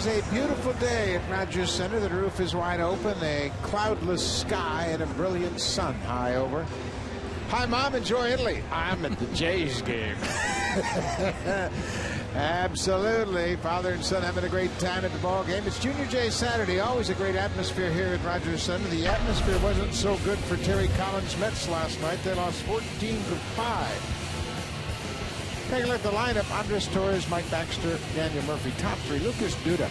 is a beautiful day at Rogers Center. The roof is wide open, a cloudless sky, and a brilliant sun high over. Hi, Mom. Enjoy Italy. I'm at the Jays game. Absolutely. Father and son having a great time at the ball game. It's Junior J Saturday. Always a great atmosphere here at Rogers Center. The atmosphere wasn't so good for Terry Collins' Mets last night. They lost 14-5. Take a look at the lineup. Andres Torres, Mike Baxter, Daniel Murphy. Top three. Lucas Duda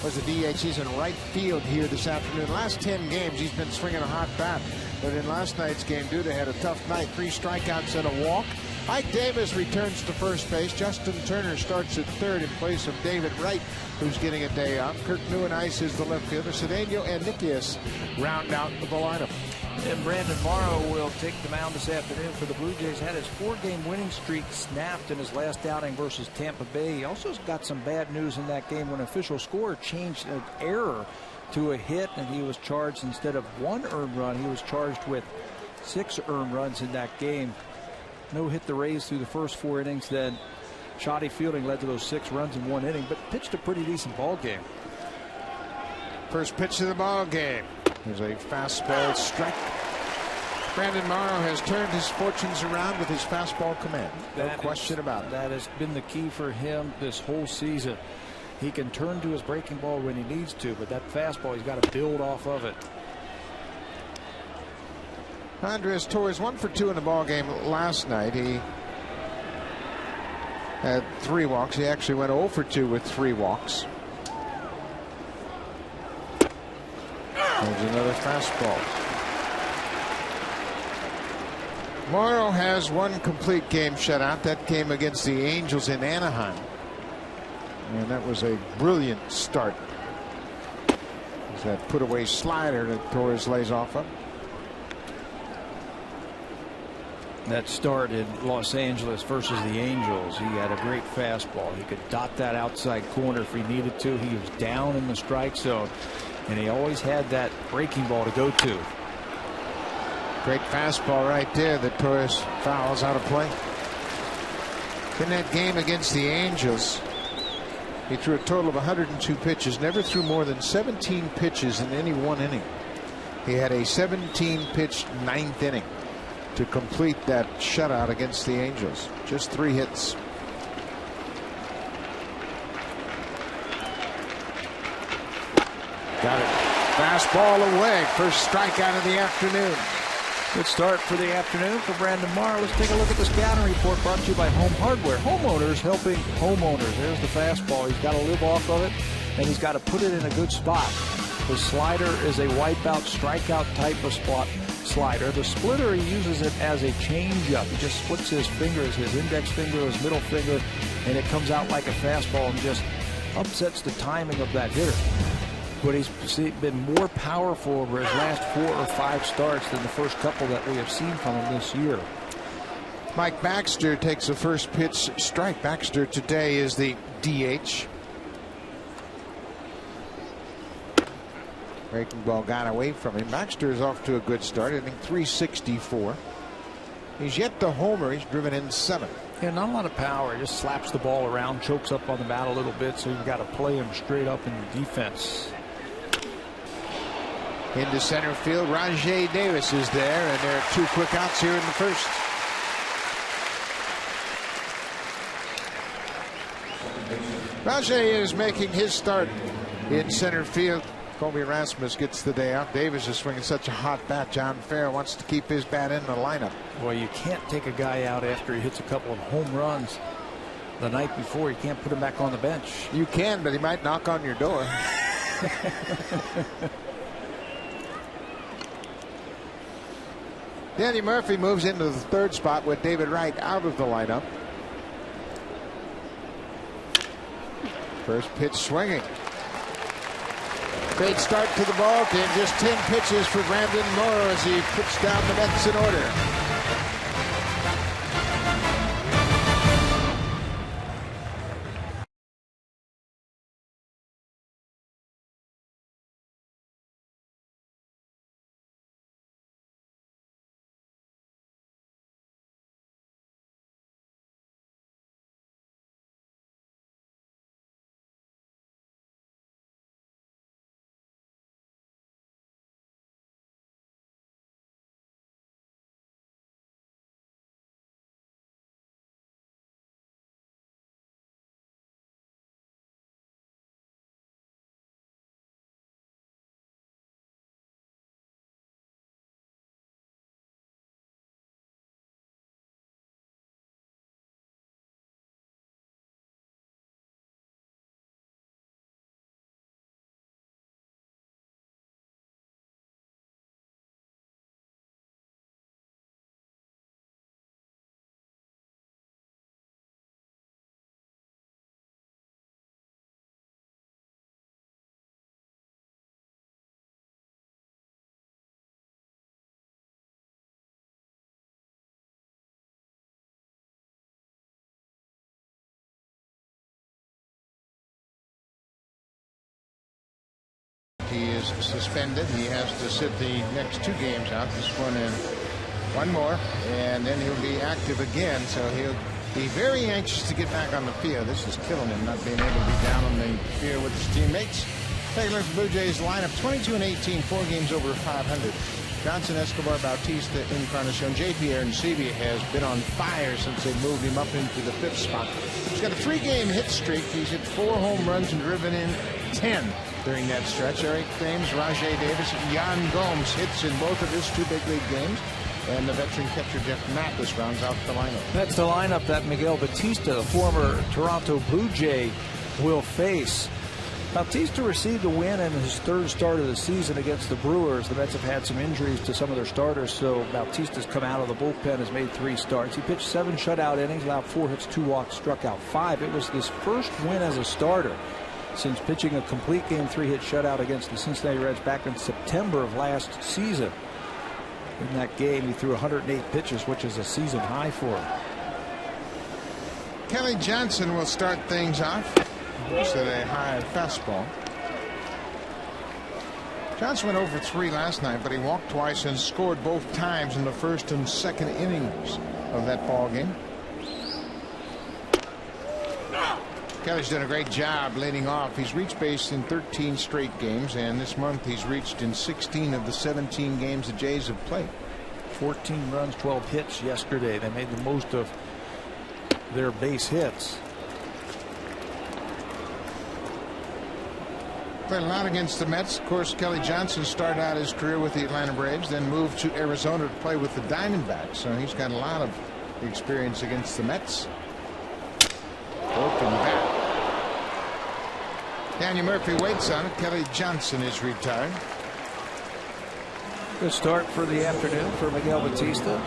was the DH. He's in right field here this afternoon. Last 10 games, he's been swinging a hot bat. But in last night's game, Duda had a tough night. 3 strikeouts and a walk. Ike Davis returns to first base. Justin Turner starts at third in place of David Wright, who's getting a day off. Kirk Nieuwenhuis is the left fielder. Cedeno and Nikias round out the lineup. And Brandon Morrow will take the mound this afternoon for the Blue Jays. Had his 4-game winning streak snapped in his last outing versus Tampa Bay. He also got some bad news in that game when an official score changed an error to a hit, and he was charged instead of 1 earned run. He was charged with 6 earned runs in that game. No hit the Rays through the first 4 innings. Then shoddy fielding led to those 6 runs in 1 inning, but pitched a pretty decent ball game. First pitch of the ball game. There's a fastball strike. Brandon Morrow has turned his fortunes around with his fastball command. No question about it. That has been the key for him this whole season. He can turn to his breaking ball when he needs to, but that fastball, he's got to build off of it. Andres Torres 1 for 2 in the ball game last night. He had 3 walks. He actually went 0 for 2 with 3 walks. There's another fastball. Morrow has 1 complete game shutout. That game against the Angels in Anaheim. And that was a brilliant start. There's that put away slider that Torres lays off of. That start in Los Angeles versus the Angels, he had a great fastball. He could dot that outside corner if he needed to. He was down in the strike zone, and he always had that breaking ball to go to. Great fastball right there that Torres fouls out of play. In that game against the Angels, he threw a total of 102 pitches, never threw more than 17 pitches in any 1 inning. He had a 17-pitch 9th inning to complete that shutout against the Angels. Just 3 hits. Got it. Fastball away. First strikeout of the afternoon. Good start for the afternoon for Brandon Morrow. Let's take a look at the scouting report brought to you by Home Hardware. Homeowners helping homeowners. There's the fastball. He's got to live off of it, and he's got to put it in a good spot. The slider is a wipeout, strikeout type of spot slider. The splitter, he uses it as a changeup. He just splits his fingers, his index finger, his middle finger, and it comes out like a fastball and just upsets the timing of that hitter. But he's been more powerful over his last 4 or 5 starts than the first couple that we have seen from him this year. Mike Baxter takes the first pitch strike. Baxter today is the DH. Breaking ball got away from him. Baxter is off to a good start, hitting .364. He's yet to homer. He's driven in 7. Yeah, not a lot of power. He just slaps the ball around, chokes up on the bat a little bit, so you've got to play him straight up in the defense. Into center field, Rajay Davis is there, and there are 2 quick outs here in the first. Rajay is making his start in center field. Colby Rasmus gets the day out. Davis is swinging such a hot bat. John Fair wants to keep his bat in the lineup. Well, you can't take a guy out after he hits a couple of home runs the night before. You can't put him back on the bench. You can, but he might knock on your door. Danny Murphy moves into the 3rd spot with David Wright out of the lineup. First pitch swinging. Great start to the ball game. Just 10 pitches for Brandon Morrow as he puts down the Mets in order. is suspended. He has to sit the next 2 games out. This one and one more, and then he'll be active again. So he'll be very anxious to get back on the field. This is killing him, not being able to be down on the field with his teammates. Take a look at the Blue Jays lineup. 22-18, 4 games over 500. Johnson, Escobar, Bautista, Encarnacion. J.P. Arencibia has been on fire since they moved him up into the 5th spot. He's got a 3-game hit streak. He's hit 4 home runs and driven in 10 during that stretch. Eric Thames, Rajay Davis, Yan Gomes hits in both of his 2 big league games. And the veteran catcher Jeff Mathis rounds out the lineup. That's the lineup that Miguel Bautista, the former Toronto Blue Jay, will face. Bautista received a win in his 3rd start of the season against the Brewers. The Mets have had some injuries to some of their starters, so Bautista's come out of the bullpen, has made 3 starts. He pitched 7 shutout innings, allowed 4 hits, 2 walks, struck out 5. It was his first win as a starter since pitching a complete game 3-hit shutout against the Cincinnati Reds back in September of last season. In that game, he threw 108 pitches, which is a season high for him. Kelly Johnson will start things off. Looks at a high fastball. Johnson went over 3 last night, but he walked twice and scored both times in the 1st and 2nd innings of that ball game. Kelly's done a great job leading off. He's reached base in 13 straight games, and this month he's reached in 16 of the 17 games the Jays have played. 14 runs, 12 hits yesterday. They made the most of their base hits. Played a lot against the Mets. Of course, Kelly Johnson started out his career with the Atlanta Braves, then moved to Arizona to play with the Diamondbacks. So he's got a lot of experience against the Mets. Broken bat. Daniel Murphy waits on it. Kelly Johnson is retired. Good start for the afternoon for Miguel Bautista.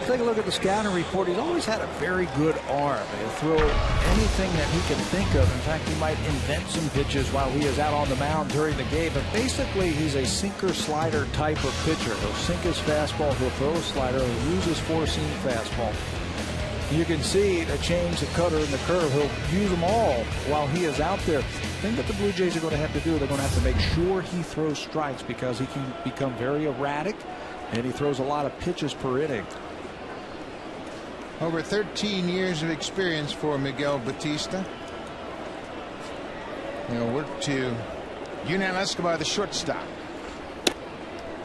Take a look at the scouting report. He's always had a very good arm. He'll throw anything that he can think of. In fact, he might invent some pitches while he is out on the mound during the game. But basically, he's a sinker-slider type of pitcher. He'll sink his fastball. He'll throw a slider. He'll use his four-seam fastball. You can see the change, the cutter, and the curve. He'll use them all while he is out there. The thing that the Blue Jays are going to have to do, they're going to have to make sure he throws strikes because he can become very erratic, and he throws a lot of pitches per inning. Over 13 years of experience for Miguel Bautista. He'll work to NYN Escobar, the shortstop.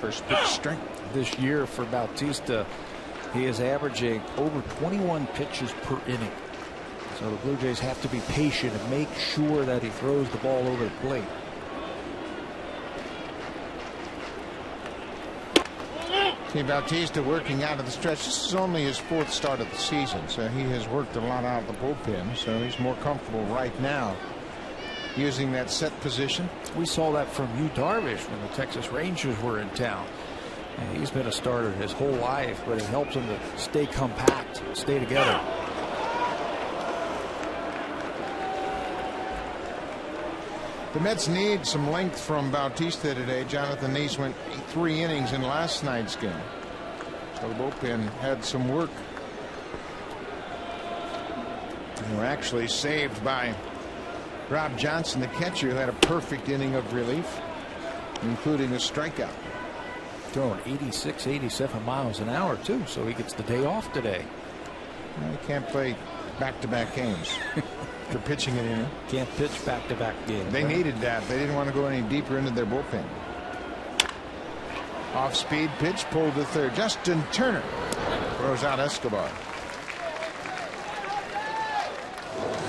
First pitch strike. This year for Bautista, he is averaging over 21 pitches per inning. So the Blue Jays have to be patient and make sure that he throws the ball over the plate. See Bautista working out of the stretch. This is only his 4th start of the season, so he has worked a lot out of the bullpen, so he's more comfortable right now using that set position. We saw that from Yu Darvish when the Texas Rangers were in town. And he's been a starter his whole life, but it helps him to stay compact, stay together. The Mets need some length from Bautista today. Jonathan Neese went 3 innings in last night's game. So the bullpen had some work. And were actually saved by Rob Johnson, the catcher, who had a perfect inning of relief, including a strikeout. Throwing 86, 87 miles an hour, too, so he gets the day off today. Well, he can't play back-to-back games. They're pitching it in. Can't pitch back-to-back games. They needed that. They didn't want to go any deeper into their bullpen. Off-speed pitch, pulled to third. Justin Turner throws out Escobar.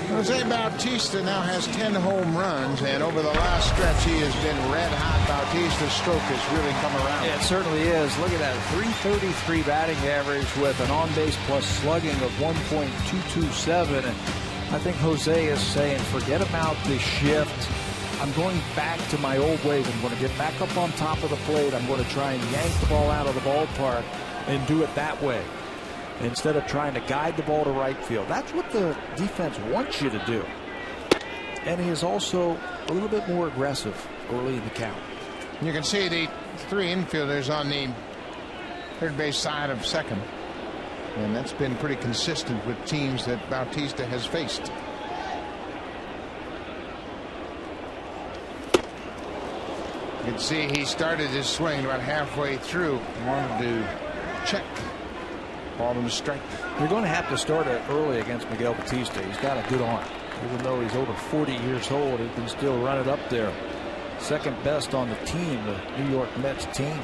Jose Bautista now has 10 home runs, and over the last stretch he has been red hot. Bautista's stroke has really come around. Yeah, it certainly is. Look at that, 333 batting average with an on-base plus slugging of 1.227. And I think Jose is saying, forget about the shift. I'm going back to my old ways. I'm going to get back up on top of the plate. I'm going to try and yank the ball out of the ballpark and do it that way, instead of trying to guide the ball to right field. That's what the defense wants you to do. And he is also a little bit more aggressive early in the count. You can see the 3 infielders on the third base side of second. And that's been pretty consistent with teams that Bautista has faced. You can see he started his swing about halfway through. Wanted to check. Ball to strike. You're going to have to start it early against Miguel Batista. He's got a good arm. Even though he's over 40 years old, he can still run it up there. Second best on the team, the New York Mets team.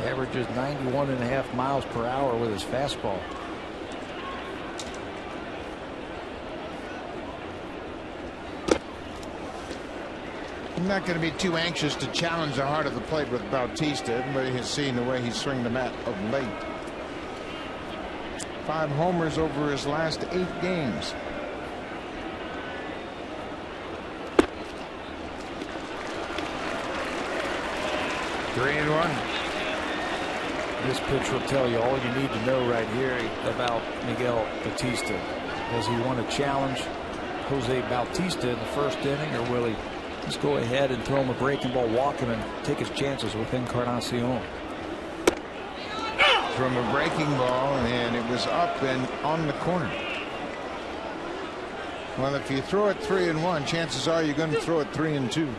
Averages 91.5 miles per hour with his fastball. I'm not going to be too anxious to challenge the heart of the plate with Bautista. Everybody has seen the way he's swinging the bat of late. 5 homers over his last 8 games. Three and one. This pitch will tell you all you need to know right here about Miguel Batista. Does he want to challenge Jose Bautista in the first inning, or will he just go ahead and throw him a breaking ball, walk him, and take his chances with Encarnacion? From a breaking ball, and it was up and on the corner. Well, if you throw it 3-1, chances are you're going to throw it 3-2.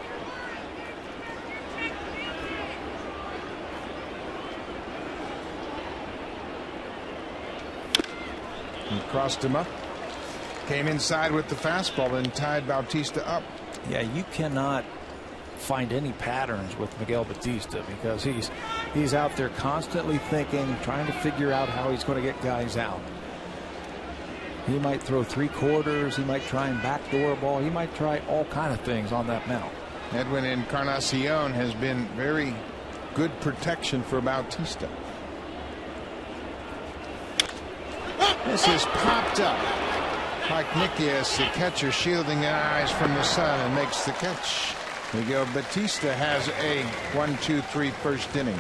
He crossed him up, came inside with the fastball, and tied Bautista up. Yeah, you cannot find any patterns with Miguel Batista because he's out there constantly thinking, trying to figure out how he's going to get guys out. He might throw 3/4. He might try and backdoor a ball. He might try all kind of things on that mound. Edwin Encarnacion has been very good protection for Bautista. This is popped up. Mike Nikias, the catcher, shielding the eyes from the sun, and makes the catch. Miguel Batista has a 1-2-3 first inning.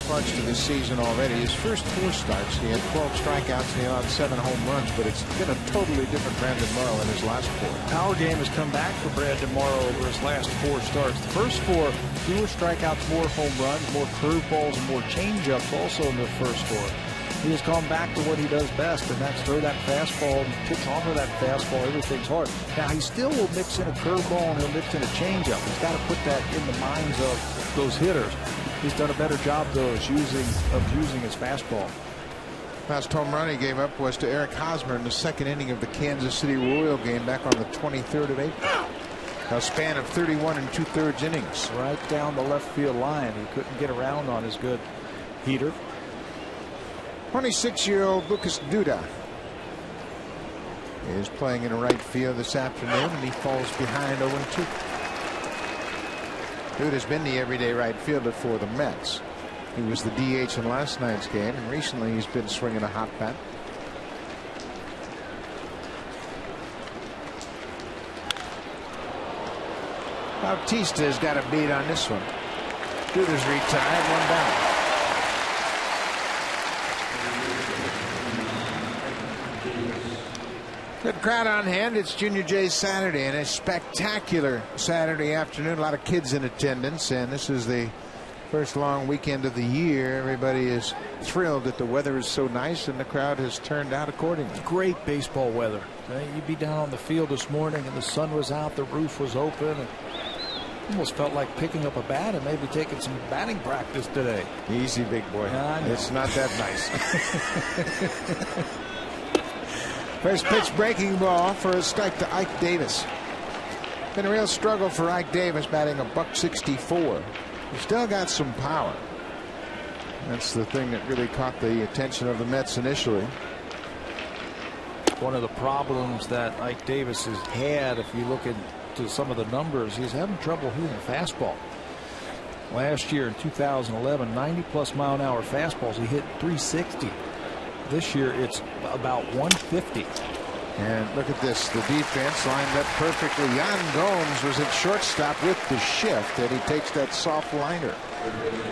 Parts to this season already. His first 4 starts, he had 12 strikeouts and he allowed 7 home runs, but it's been a totally different Brandon Morrow in his last 4. Power game has come back for Brandon Morrow over his last 4 starts. The first 4, fewer strikeouts, more home runs, more curveballs, and more changeups also in the first 4. He has gone back to what he does best, and that's throw that fastball and pitch onto that fastball. Everything's hard. Now, he still will mix in a curveball and he'll mix in a changeup. He's got to put that in the minds of those hitters. He's done a better job, though, of using his fastball. Last home run he gave up was to Eric Hosmer in the 2nd inning of the Kansas City Royal game back on the 23rd of April. A span of 31 2/3 innings. Right down the left field line. He couldn't get around on his good heater. 26-year-old Lucas Duda is playing in right field this afternoon, and he falls behind 0-2. Duda's been the everyday right fielder for the Mets. He was the DH in last night's game, and recently he's been swinging a hot bat. Bautista's got a beat on this one. Duda's retired, one down. Good crowd on hand. It's Junior J's Saturday, and a spectacular Saturday afternoon. A lot of kids in attendance, and this is the first long weekend of the year. Everybody is thrilled that the weather is so nice, and the crowd has turned out accordingly. Great baseball weather. You'd be down on the field this morning, and the sun was out, the roof was open, and almost felt like picking up a bat and maybe taking some batting practice today. Easy, big boy. It's not that nice. First pitch, breaking ball for a strike to Ike Davis. Been a real struggle for Ike Davis, batting $164. He's still got some power. That's the thing that really caught the attention of the Mets initially. One of the problems that Ike Davis has had, if you look into some of the numbers, he's having trouble hitting a fastball. Last year in 2011, 90-plus mile-an-hour fastballs, he hit 360. This year it's about 150. And look at this. The defense lined up perfectly. Yan Gomes was at shortstop with the shift, and he takes that soft liner.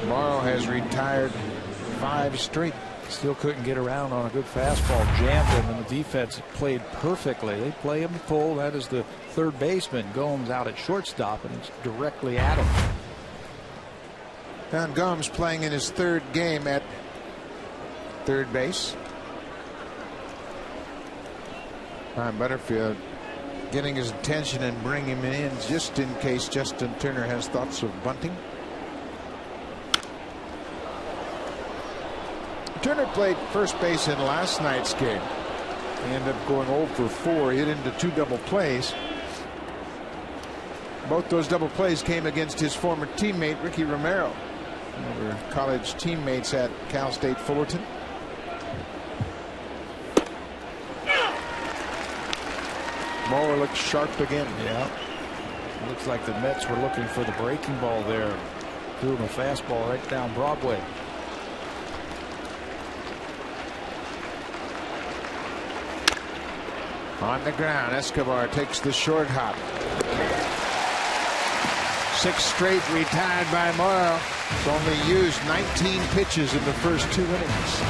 Morrow has retired 5 straight. Still couldn't get around on a good fastball. Jammed him, and the defense played perfectly. They play him full. That is the third baseman. Gomes out at shortstop, and it's directly at him. Yan Gomes playing in his third game at third base. Ryan Butterfield getting his attention and bringing him in just in case Justin Turner has thoughts of bunting. Turner played first base in last night's game. He ended up going 0 for 4. Hit into 2 double plays. Both those double plays came against his former teammate Ricky Romero. They were college teammates at Cal State Fullerton. Moore looks sharp again. Yeah. Looks like the Mets were looking for the breaking ball there. Threw him a fastball right down Broadway. On the ground, Escobar takes the short hop. 6 straight retired by Morrow. He's only used 19 pitches in the first 2 innings.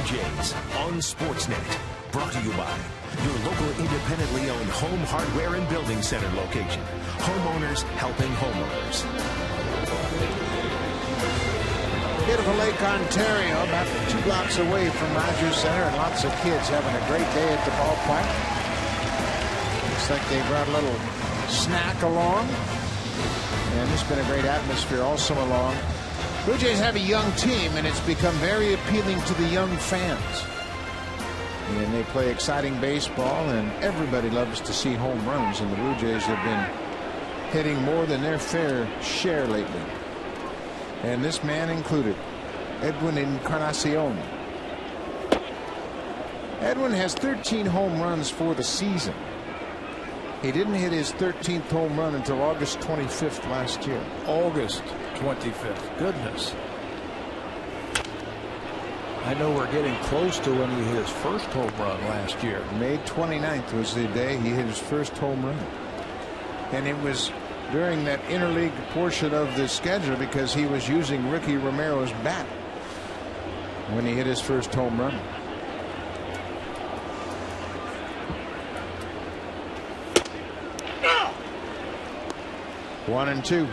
Jays on Sportsnet. Brought to you by your local independently owned home hardware and building center location. Homeowners helping homeowners. Beautiful Lake Ontario, about 2 blocks away from Rogers Center, and lots of kids having a great day at the ballpark. Looks like they brought a little snack along. And it's been a great atmosphere all summer long. Blue Jays have a young team, and it's become very appealing to the young fans. And they play exciting baseball, and everybody loves to see home runs, and the Blue Jays have been hitting more than their fair share lately. And this man included. Edwin Encarnacion. Edwin has 13 home runs for the season. He didn't hit his 13th home run until August 25th last year. August 25th. Goodness. I know we're getting close to when he hit his first home run last year. May 29th was the day he hit his first home run. And it was during that interleague portion of the schedule because he was using Ricky Romero's bat when he hit his first home run. One and two.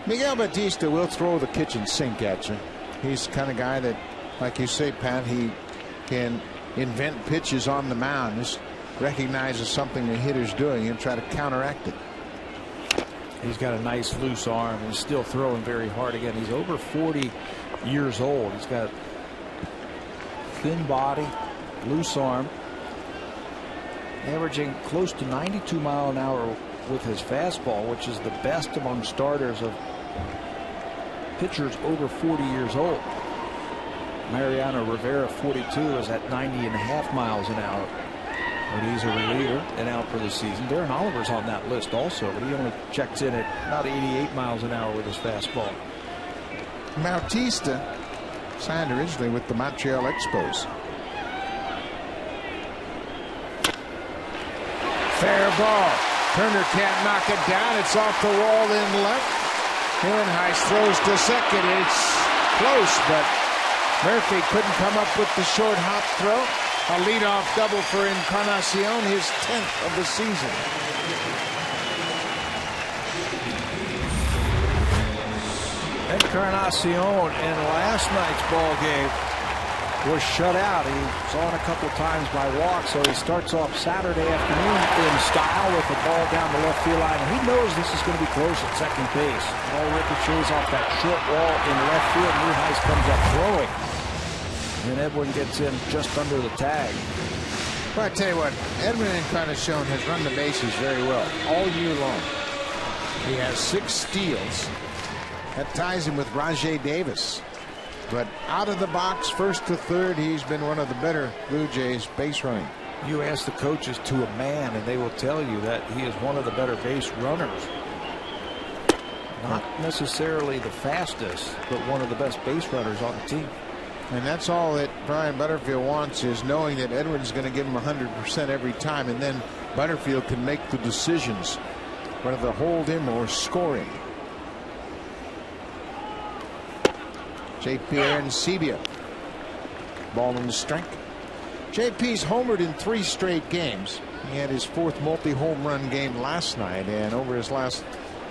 Miguel Batista will throw the kitchen sink at you. He's the kind of guy that, like you say, Pat, he can invent pitches on the mound. Just recognizes something the hitter's doing and try to counteract it. He's got a nice loose arm and he's still throwing very hard. Again, he's over 40 years old. He's got thin body, loose arm, averaging close to 92 miles an hour with his fastball, which is the best among starters of pitchers over 40 years old. Mariano Rivera, 42, is at 90.5 miles an hour. But he's a reliever and out for the season. Darren Oliver's on that list also, but he only checks in at about 88 miles an hour with his fastball. Bautista signed originally with the Montreal Expos. Fair ball. Turner can't knock it down. It's off the wall in left. Hillenheis throws to second. It's close, but Murphy couldn't come up with the short hop throw. A leadoff double for Encarnacion, his 10th of the season. Encarnacion in last night's ball game was shut out. He was on a couple times by walk, so he starts off Saturday afternoon in style with the ball down the left field line. And he knows this is going to be close at second base. Ball ricochets off that short wall in left field. Hillenheis comes up throwing. And Edwin gets in just under the tag. Well, I tell you what, Edwin Encarnacion has run the bases very well all year long. He has 6 steals. That ties him with Rajay Davis. But out of the box, first to third, he's been one of the better Blue Jays base running. You ask the coaches to a man, and they will tell you that he is one of the better base runners. Not necessarily the fastest, but one of the best base runners on the team. And that's all that Brian Butterfield wants, is knowing that Edwin's going to give him 100% every time, and then Butterfield can make the decisions whether to hold him or score him. JP Arencibia. Ball in the strike. JP's homered in 3 straight games. He had his 4th multi-home run game last night, and over his last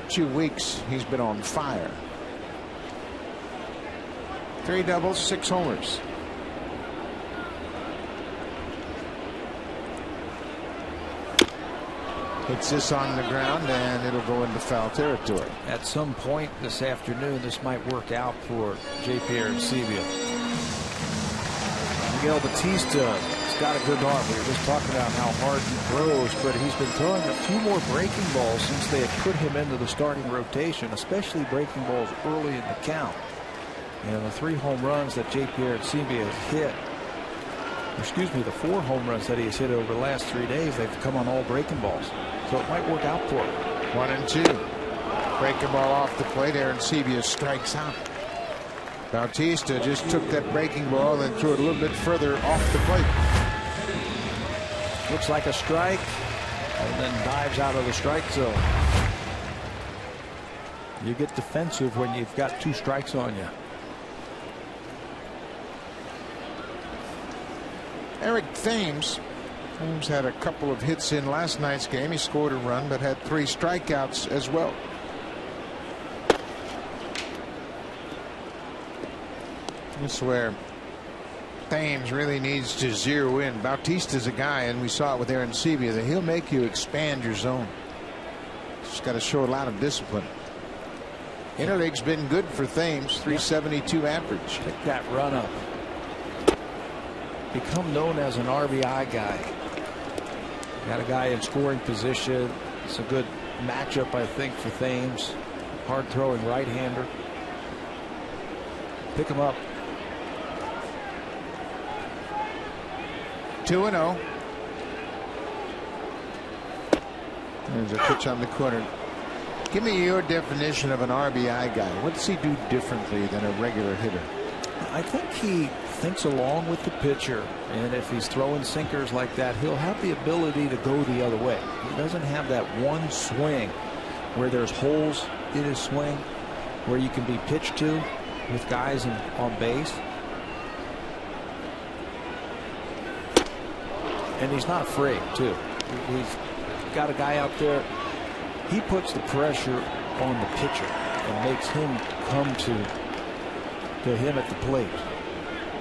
2 weeks, he's been on fire. 3 doubles, 6 homers. Hits this on the ground, and it'll go into foul territory. At some point this afternoon, this might work out for JP Arencibia. Miguel Batista has got a good arm. We were just talking about how hard he throws, but he's been throwing a few more breaking balls since they had put him into the starting rotation, especially breaking balls early in the count. And the 3 home runs that JP Arencibia has hit, excuse me, the 4 home runs that he has hit over the last 3 days, they've come on all breaking balls. So it might work out for him. 1 and 2. Breaking ball off the plate. Arencibia strikes out. Bautista just took that breaking ball and threw it a little bit further off the plate. Looks like a strike, and then dives out of the strike zone. You get defensive when you've got 2 strikes on you. Eric Thames had a couple of hits in last night's game. He scored a run, but had 3 strikeouts as well. This is where Thames really needs to zero in. Bautista's a guy, and we saw it with Arencibia, that he'll make you expand your zone. Just got to show a lot of discipline. Interleague's been good for Thames, 372 average. Pick that run up. Become known as an RBI guy. Got a guy in scoring position. It's a good matchup, I think, for Thames. Hard throwing right-hander. pick him up. 2-0. There's a pitch on the corner. Give me your definition of an RBI guy. What does he do differently than a regular hitter? I think he thinks along with the pitcher, and if he's throwing sinkers like that, he'll have the ability to go the other way. He doesn't have that one swing where there's holes in his swing where you can be pitched to with guys on base. And he's not afraid, too. He's got a guy out there. He puts the pressure on the pitcher and makes him come to him at the plate.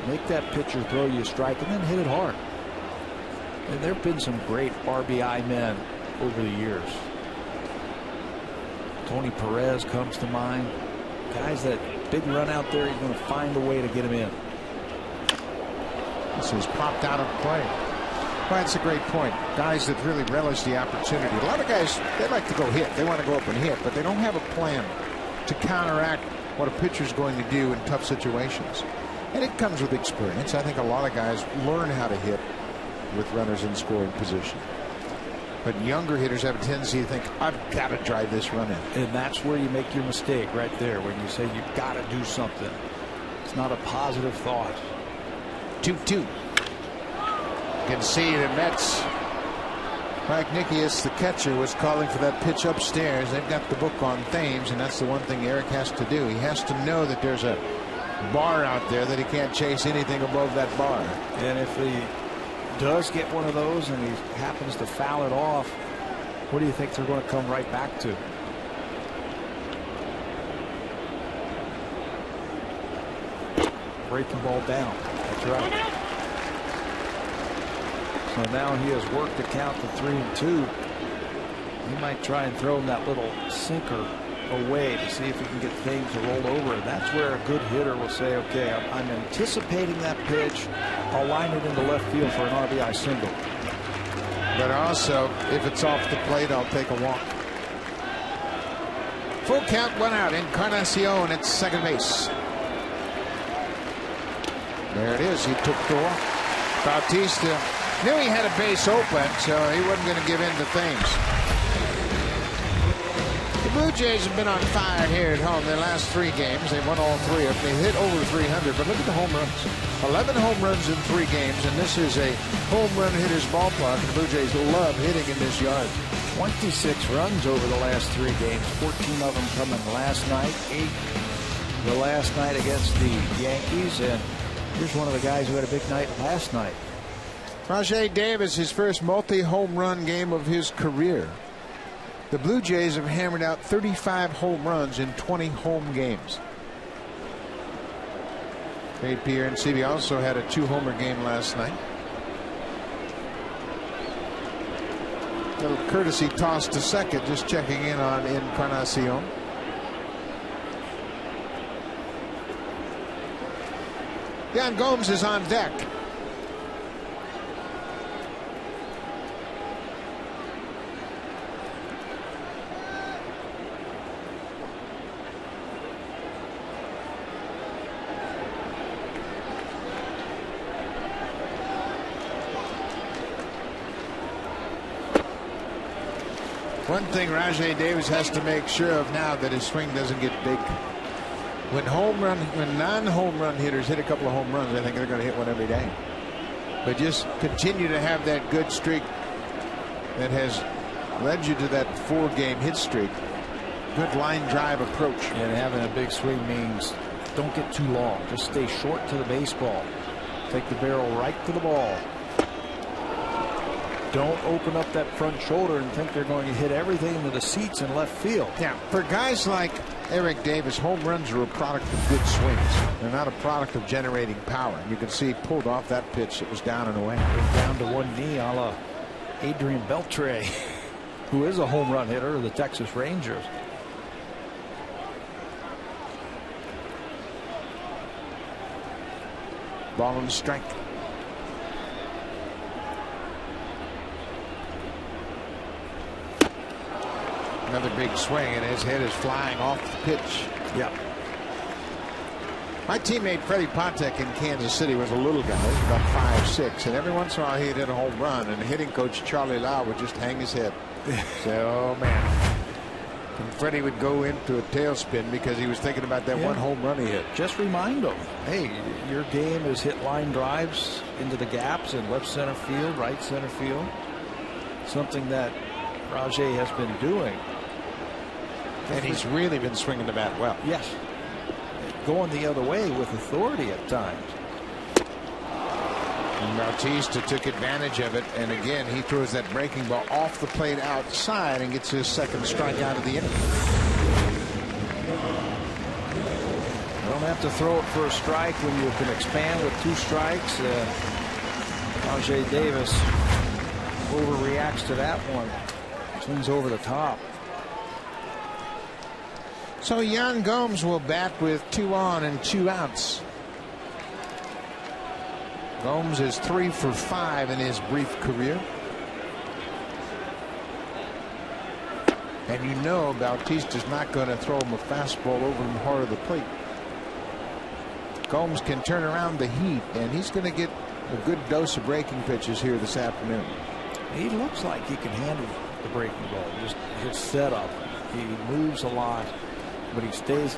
Make that pitcher throw you a strike and then hit it hard. And there have been some great RBI men over the years. Tony Perez comes to mind. Guys that big run out there, he's going to find a way to get him in. This is popped out of play. Well, that's a great point. Guys that really relish the opportunity. A lot of guys, they like to go hit. They want to go up and hit, but they don't have a plan to counteract what a pitcher's going to do in tough situations. And it comes with experience. I think a lot of guys learn how to hit with runners in scoring position. But younger hitters have a tendency to think, I've got to drive this run in. And that's where you make your mistake right there, when you say you've got to do something. It's not a positive thought. 2-2. You can see the Mets. Mike Nikias, the catcher, was calling for that pitch upstairs. They've got the book on Thames, and that's the one thing Eric has to do. He has to know that there's a bar out there, that he can't chase anything above that bar. And if he does get one of those and he happens to foul it off, what do you think they're going to come right back to? Break the ball down. That's right. So now he has worked the count to 3-2. He might try and throw him that little sinker away to see if he can get things to roll over. And that's where a good hitter will say, okay, I'm anticipating that pitch. I'll line it into left field for an RBI single. But also, if it's off the plate, I'll take a walk. Full count, 1 out. Encarnacion at second base. There it is. He took Thor. Bautista knew he had a base open, so he wasn't going to give in to things. The Blue Jays have been on fire here at home their last 3 games. They won all 3 of them. They hit over 300, but look at the home runs. 11 home runs in 3 games, and this is a home run hitter's ballpark. The Blue Jays love hitting in this yard. 26 runs over the last 3 games, 14 of them coming last night, 8 the last night against the Yankees, and here's one of the guys who had a big night last night. Rajay Davis, his first multi-home run game of his career. The Blue Jays have hammered out 35 home runs in 20 home games. St. Pierre and CB also had a 2-homer game last night. Little courtesy toss to second, just checking in on Encarnacion. Yan Gomes is on deck. One thing Rajay Davis has to make sure of now, that his swing doesn't get big. When non-home run hitters hit a couple of home runs, I think they're going to hit one every day. But just continue to have that good streak that has led you to that 4-game hit streak. Good line drive approach. And having a big swing means don't get too long. Just stay short to the baseball. Take the barrel right to the ball. Don't open up that front shoulder and think they're going to hit everything into the seats in left field. Yeah, for guys like Eric Davis, home runs are a product of good swings. They're not a product of generating power. You can see he pulled off that pitch that was down and away. Down to one knee, a la Adrian Beltre, who is a home run hitter of the Texas Rangers. Ball on the strike. Another big swing, and his head is flying off the pitch. Yep. My teammate Freddie Pontek in Kansas City was a little guy. He was about 5'6", and every once in a while he'd hit a home run, and hitting coach Charlie Lau would just hang his head. Say, oh man. And Freddie would go into a tailspin because he was thinking about that one home run he hit. Just remind him, hey, your game is hit line drives into the gaps in left center field, right center field. Something that Rajai has been doing. And he's really been swinging the bat well. Yes. Going the other way with authority at times. And Bautista took advantage of it, and again he throws that breaking ball off the plate outside and gets his second strikeout of the inning. You don't have to throw it for a strike when you can expand with 2 strikes. Rajai Davis overreacts to that one. Swings over the top. So Yan Gomes will bat with 2 on and 2 outs. Gomes is 3 for 5 in his brief career. And you know Bautista's not going to throw him a fastball over the heart of the plate. Gomes can turn around the heat, and he's going to get a good dose of breaking pitches here this afternoon. He looks like he can handle the breaking ball. Just his setup. He moves a lot, but he stays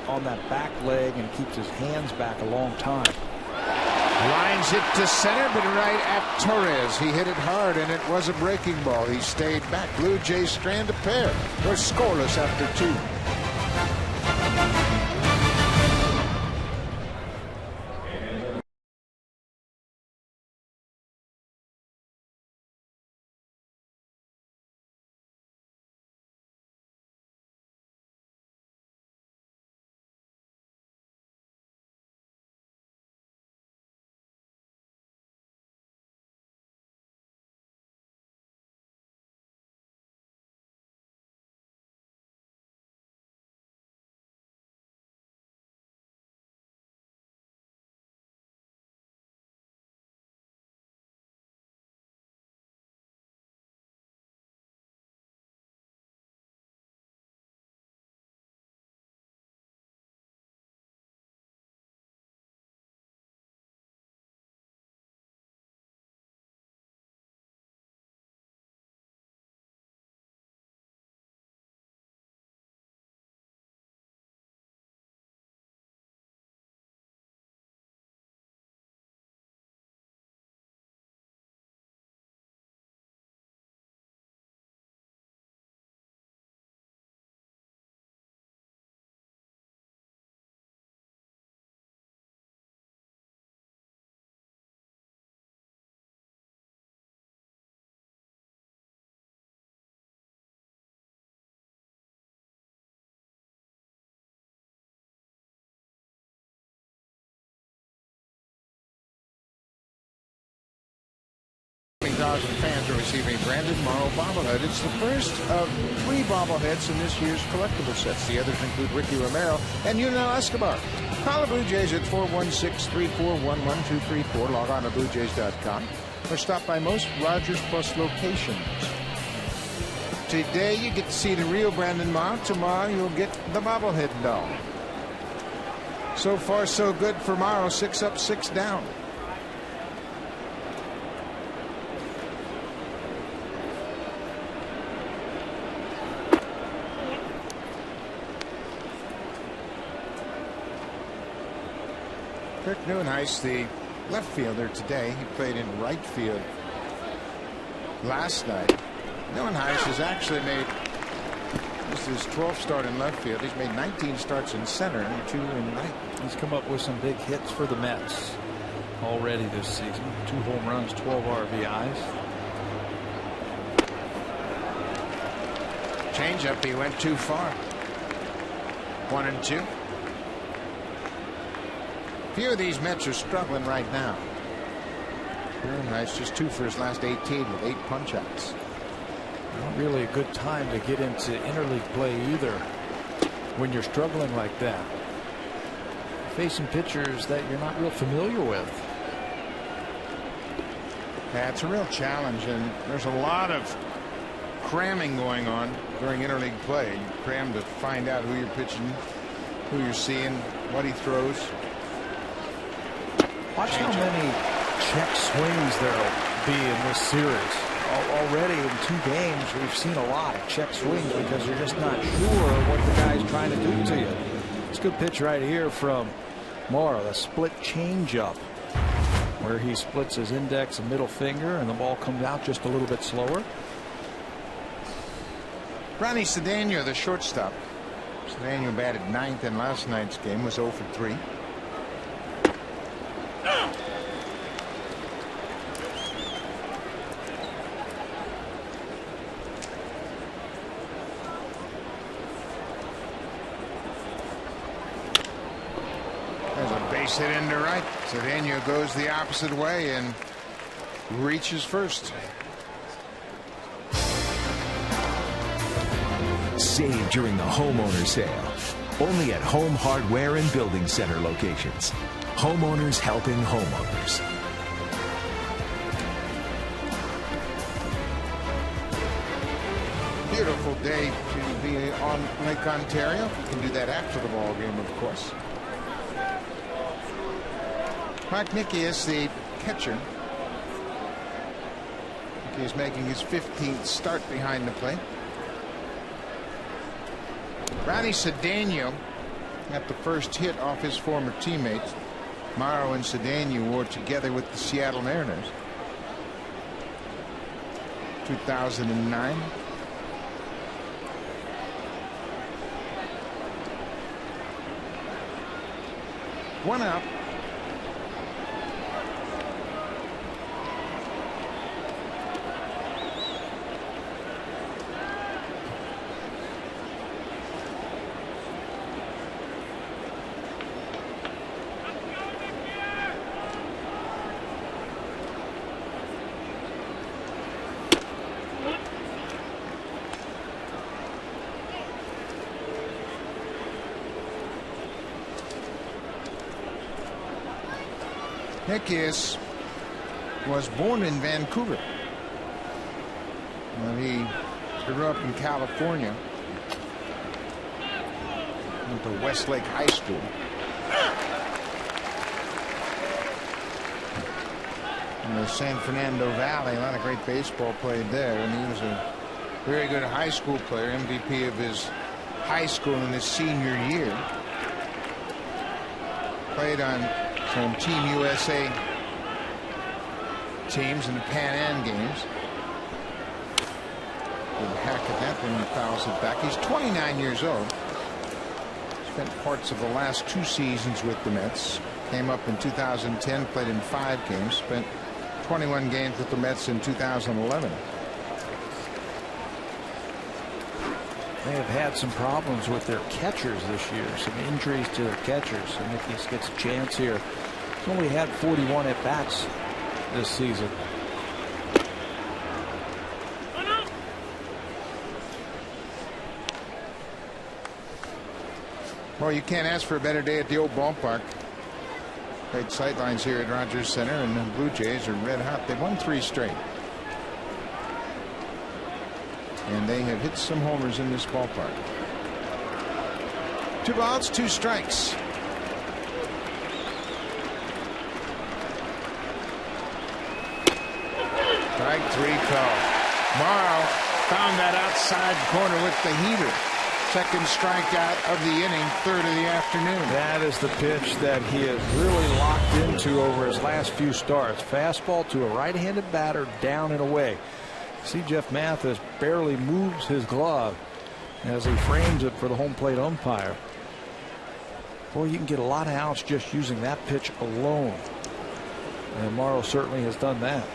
on that back leg and keeps his hands back a long time. Lines it to center, but right at Torres. He hit it hard, and it was a breaking ball. He stayed back. Blue Jays strand a pair. They're scoreless after 2. $1,000 fans are receiving a branded Morrow bobblehead. It's the first of 3 bobbleheads in this year's collectible sets. The others include Ricky Romero and Yunel Escobar. Call the Blue Jays at 416-341-1234. Log on to BlueJays.com or stop by most Rogers Plus locations. Today you get to see the real Brandon Morrow. Tomorrow you'll get the bobblehead doll. So far so good for Morrow. 6 up, 6 down. Kirk Neuenhuis, the left fielder today, he played in right field last night. Neuenhuis has actually made this is his 12th start in left field. He's made 19 starts in center and 2 in right. He's come up with some big hits for the Mets already this season. 2 home runs, 12 RBIs. Changeup, he went too far. 1-2. Few of these Mets are struggling right now. Nice, just 2 for his last 18 with 8 punch-outs. Not really a good time to get into interleague play either when you're struggling like that. Facing pitchers that you're not real familiar with. Yeah, it's a real challenge, and there's a lot of cramming going on during interleague play. You cram to find out who you're pitching who you're seeing, what he throws. Watch how many check swings there'll be in this series. Already in 2 games, we've seen a lot of check swings because you're just not sure what the guy's trying to do to you. It's a good pitch right here from Morrow, the split changeup, where he splits his index and middle finger, and the ball comes out just a little bit slower. Ronnie Cedeno, the shortstop. Cedeno batted 9th in last night's game, was 0 for 3. There's a base hit into right. Cedeno goes the opposite way and reaches first. Save during the homeowner sale. Only at Home Hardware and Building Center locations. Homeowners helping homeowners. Beautiful day to be on Lake Ontario. You can do that after the ball game, of course. Mark Nickius, the catcher. He's making his 15th start behind the plate. Ronnie Cedeno got the first hit off his former teammates. Morrow and Cedeno were together with the Seattle Mariners. 2009. One out. Nickius was born in Vancouver. Well, he grew up in California. Went to Westlake High School. In the San Fernando Valley, a lot of great baseball played there, and he was a very good high school player, MVP of his high school in his senior year. Played on some Team USA teams in the Pan Am games. Good hack at that when he fouls it back. He's 29 years old. Spent parts of the last 2 seasons with the Mets. Came up in 2010, played in 5 games. Spent 21 games with the Mets in 2011. They have had some problems with their catchers this year, some injuries to their catchers. So Nickius gets a chance here. He's only had 41 at-bats this season. Well, you can't ask for a better day at the old ballpark. Great sightlines here at Rogers Center, and the Blue Jays are red hot. They've won 3 straight. And they have hit some homers in this ballpark. 2 balls, 2 strikes. Strike 3 call. Morrow found that outside corner with the heater. Second strikeout of the inning, 3rd of the afternoon. That is the pitch that he has really locked into over his last few starts. Fastball to a right-handed batter, down and away. See, Jeff Mathis barely moves his glove as he frames it for the home plate umpire. Boy, you can get a lot of outs just using that pitch alone. And Morrow certainly has done that.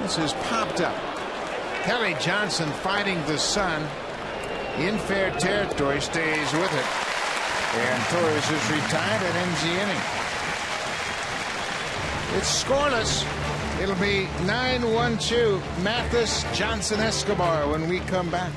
This is popped up. Kelly Johnson fighting the sun in fair territory, stays with it. And Torres is retired and ends the inning. It's scoreless. It'll be 9-1-2 Mathis, Johnson, Escobar when we come back.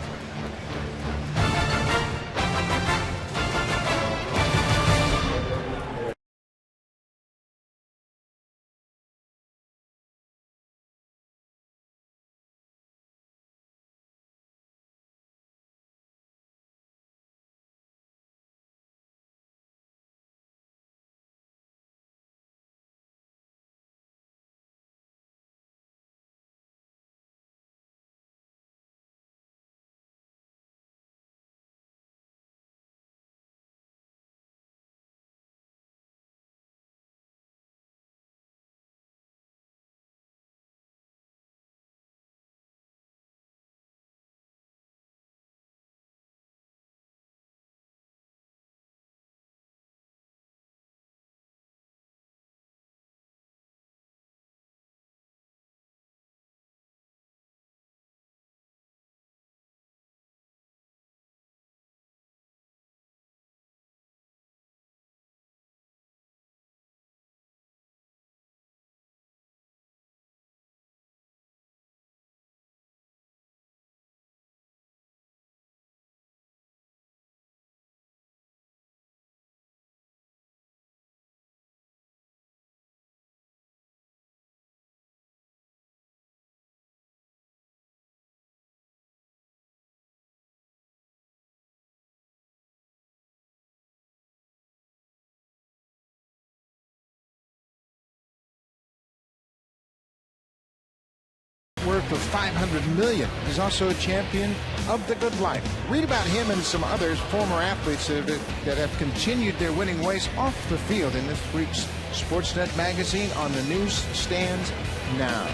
worth of $500 million. He's also a champion of the good life. Read about him and some others, former athletes that have continued their winning ways off the field in this week's Sportsnet magazine on the newsstands now.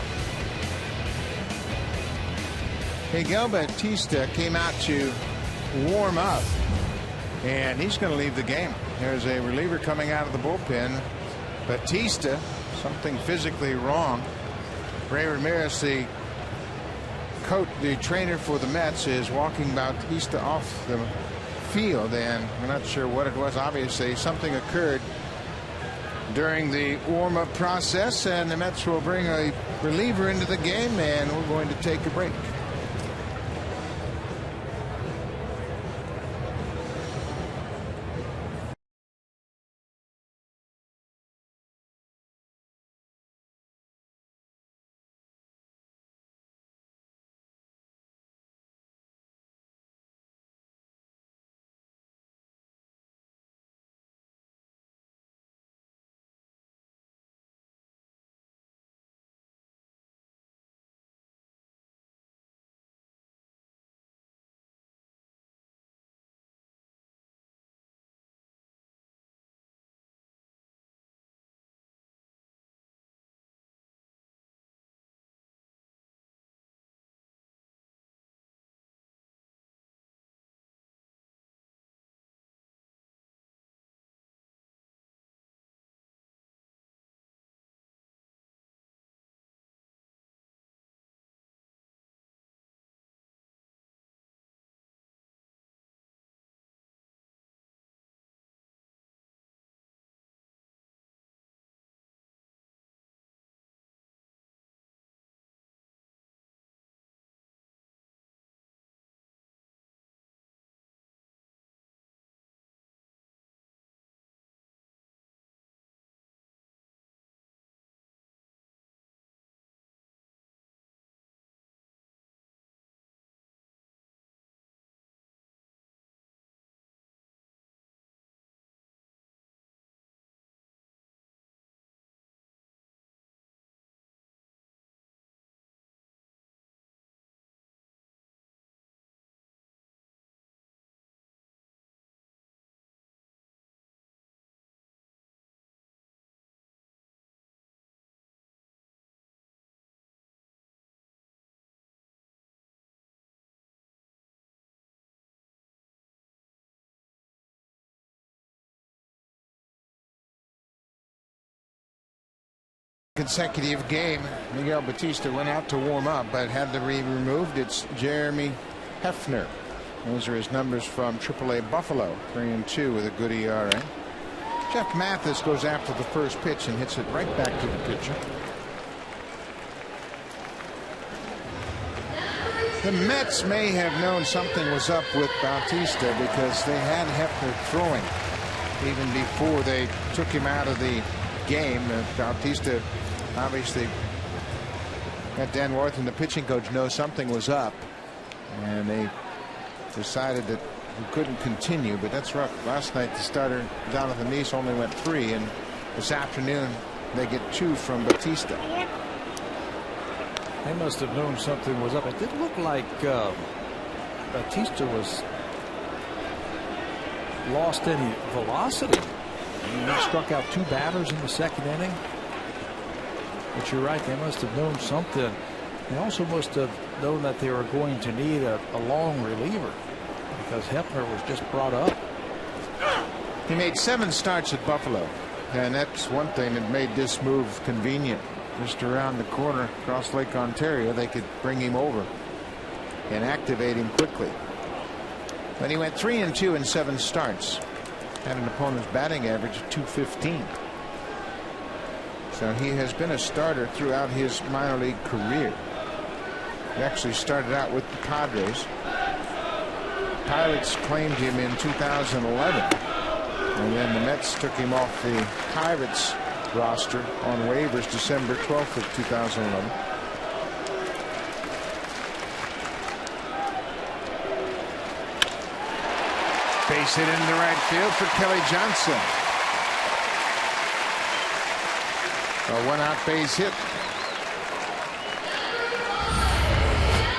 Miguel Batista came out to warm up, and he's going to leave the game. There's a reliever coming out of the bullpen. Batista, something physically wrong. Ray Ramirez, the trainer for the Mets, is walking Batista off the field, and we're not sure what it was. Obviously, something occurred during the warm-up process, and the Mets will bring a reliever into the game, and we're going to take a break. Consecutive game. Miguel Batista went out to warm up but had to be removed. It's Jeremy Hefner. Those are his numbers from AAA Buffalo. 3-2 with a good ERA. Jeff Mathis goes after the first pitch and hits it right back to the pitcher. The Mets may have known something was up with Bautista because they had Hefner throwing even before they took him out of the game. Bautista obviously had Dan Worthington, the pitching coach, know something was up, and they decided that he couldn't continue. But that's rough. Last night the starter Jonathan Neese only went 3, and this afternoon they get 2 from Batista. They must have known something was up. It didn't look like Batista was lost any velocity. He struck out 2 batters in the second inning. But you're right, they must have known something. They also must have known that they were going to need a long reliever because Hefner was just brought up. He made 7 starts at Buffalo, and that's one thing that made this move convenient. Just around the corner across Lake Ontario, they could bring him over and activate him quickly. But he went 3-2 in 7 starts. Had an opponent's batting average of .215. So he has been a starter throughout his minor league career. He actually started out with the Padres. Pirates claimed him in 2011, and then the Mets took him off the Pirates roster on waivers December 12th of 2011. Base hit into right field for Kelly Johnson. A 1-out base hit.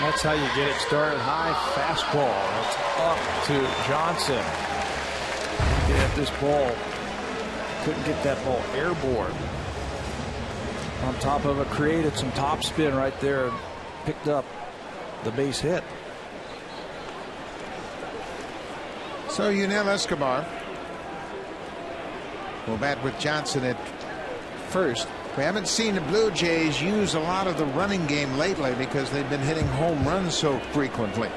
That's how you get it started. High fastball. It's up to Johnson. Get at this ball. Couldn't get that ball airborne. On top of it, created some top spin right there and picked up the base hit. So Yunel Escobar will bat with Johnson at first. We haven't seen the Blue Jays use a lot of the running game lately because they've been hitting home runs so frequently.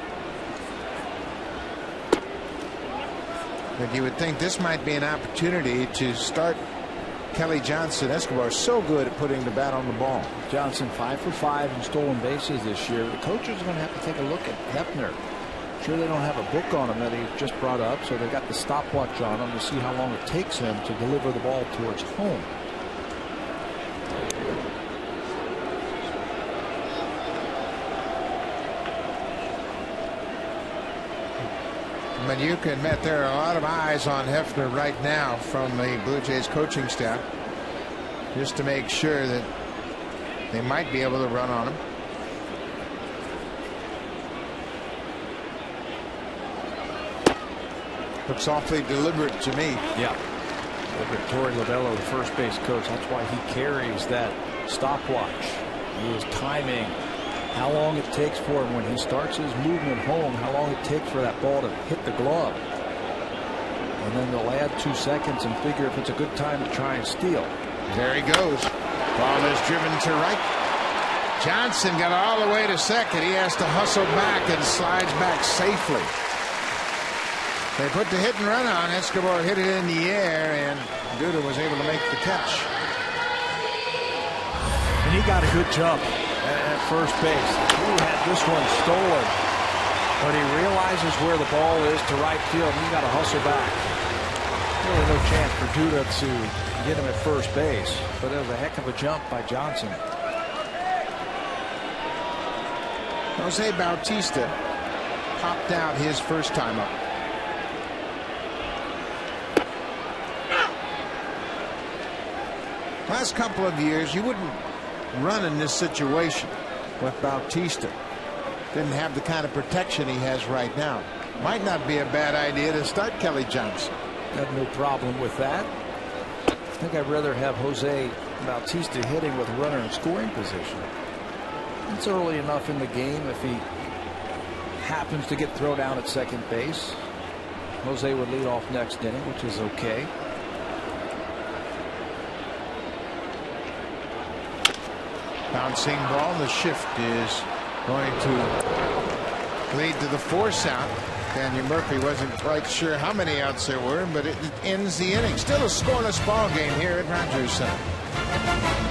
But you would think this might be an opportunity to start Kelly Johnson. Escobar is so good at putting the bat on the ball. Johnson 5 for 5 in stolen bases this year. The coaches are going to have to take a look at Hefner. Sure, they don't have a book on him that he just brought up, so they got the stopwatch on him to see how long it takes him to deliver the ball towards home. But you can bet there are a lot of eyes on Hefner right now from the Blue Jays coaching staff, just to make sure that they might be able to run on him. Looks awfully deliberate to me. Yeah. Look at Torey Lovello, the first base coach. That's why he carries that stopwatch. He is timing how long it takes for him when he starts his movement home, how long it takes for that ball to hit the glove. And then they'll add 2 seconds and figure if it's a good time to try and steal. There he goes. Ball is driven to right. Johnson got all the way to second. He has to hustle back and slides back safely. They put the hit and run on. Escobar hit it in the air, and Duda was able to make the catch. And he got a good jump at first base. He had this one stolen, but he realizes where the ball is to right field. He's got to hustle back. Really no chance for Duda to get him at first base, but it was a heck of a jump by Johnson. Jose Bautista popped out his first time up. Last couple of years, you wouldn't run in this situation with Bautista. Didn't have the kind of protection he has right now. Might not be a bad idea to start Kelly Johnson. Have no problem with that. I think I'd rather have Jose Bautista hitting with a runner in scoring position. It's early enough in the game. If he happens to get thrown out at second base, Jose would lead off next inning, which is okay. Bouncing ball. The shift is going to lead to the force out. Daniel Murphy wasn't quite sure how many outs there were, but it ends the inning. Still a scoreless ball game here at Rogers Center.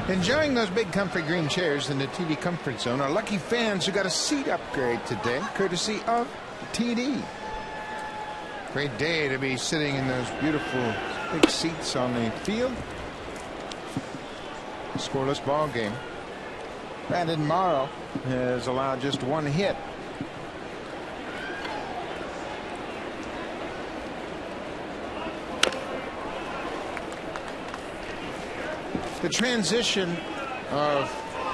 Enjoying those big comfy green chairs in the TD Comfort Zone are lucky fans who got a seat upgrade today, courtesy of TD. Great day to be sitting in those beautiful big seats on the field. Scoreless ball game. Brandon Morrow has allowed just one hit. The transition of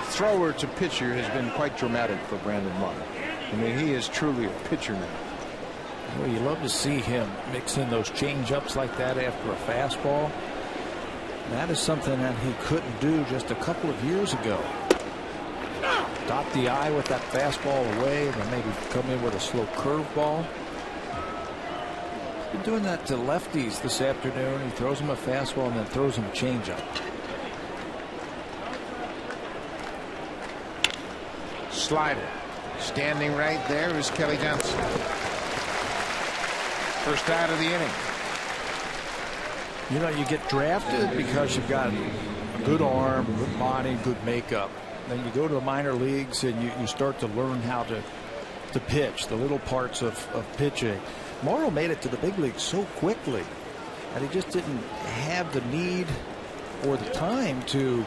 thrower to pitcher has been quite dramatic for Brandon Morrow. I mean, he is truly a pitcher now. Well, you love to see him mix in those change-ups like that after a fastball. That is something that he couldn't do just a couple of years ago. Dot the eye with that fastball away and then maybe come in with a slow curveball. He's been doing that to lefties this afternoon. He throws him a fastball and then throws him a changeup. Slider. Standing right there is Kelly Johnson. First out of the inning. You know, you get drafted because you've got a good arm, good body, good makeup. Then you go to the minor leagues and you start to learn how to pitch, the little parts of pitching. Morrow made it to the big leagues so quickly, and he just didn't have the need or the time to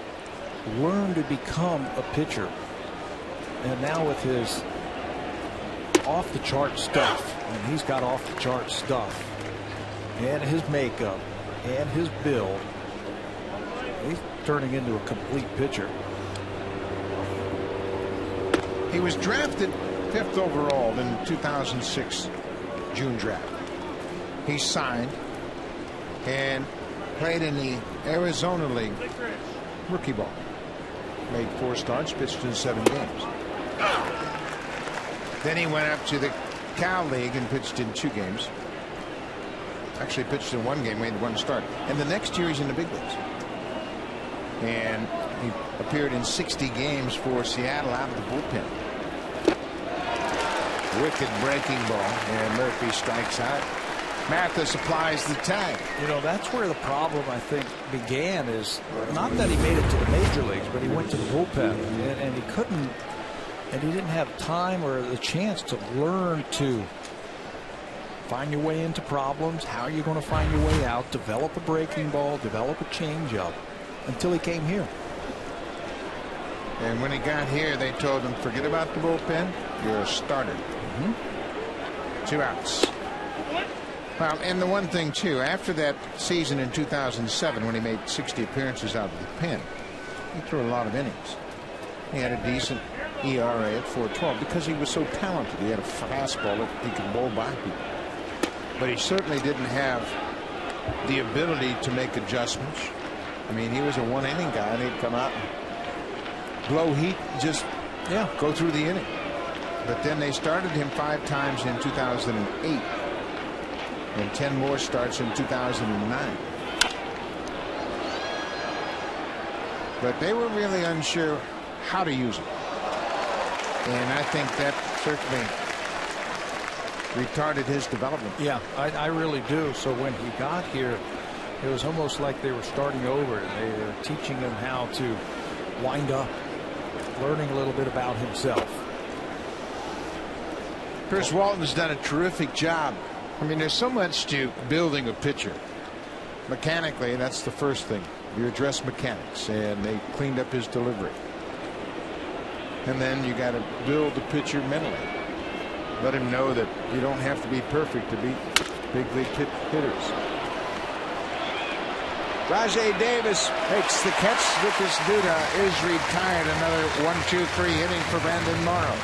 learn to become a pitcher. And now with his off-the-chart stuff, and he's got off-the-chart stuff, and his makeup, and his build, he's turning into a complete pitcher. He was drafted 5th overall in the 2006 June draft. He signed and played in the Arizona League rookie ball. Made 4 starts, pitched in 7 games. Then he went up to the Cal League and pitched in 2 games. Actually pitched in 1 game, made 1 start. And the next year he's in the big leagues. And he appeared in 60 games for Seattle out of the bullpen. Wicked breaking ball, and Murphy strikes out. Mathis applies the tag. You know, that's where the problem, I think, began, is not that he made it to the major leagues, but he went to the bullpen, and he couldn't, and he didn't have time or the chance to learn to find your way into problems, how you're going to find your way out, develop a breaking ball, develop a changeup, until he came here. And when he got here, they told him, forget about the bullpen, you're a starter. 2 outs. Well, and the one thing, too, after that season in 2007, when he made 60 appearances out of the pen, he threw a lot of innings. He had a decent ERA at 4.12 because he was so talented. He had a fastball that he could bowl by people. But he certainly didn't have the ability to make adjustments. I mean, he was a 1-inning guy, and he'd come out and blow heat, just go through the inning. But then they started him 5 times in 2008 and 10 more starts in 2009. But they were really unsure how to use him. And I think that certainly retarded his development. Yeah, I really do. So when he got here, it was almost like they were starting over. They were teaching him how to wind up, learning a little bit about himself. Chris Walton's done a terrific job. I mean, there's so much to building a pitcher. Mechanically, that's the first thing. You address mechanics, and they cleaned up his delivery. And then you got to build the pitcher mentally. Let him know that you don't have to be perfect to beat big league hitters. Rajay Davis makes the catch. Vikas Duda is retired. Another 1-2-3 inning for Brandon Morrow.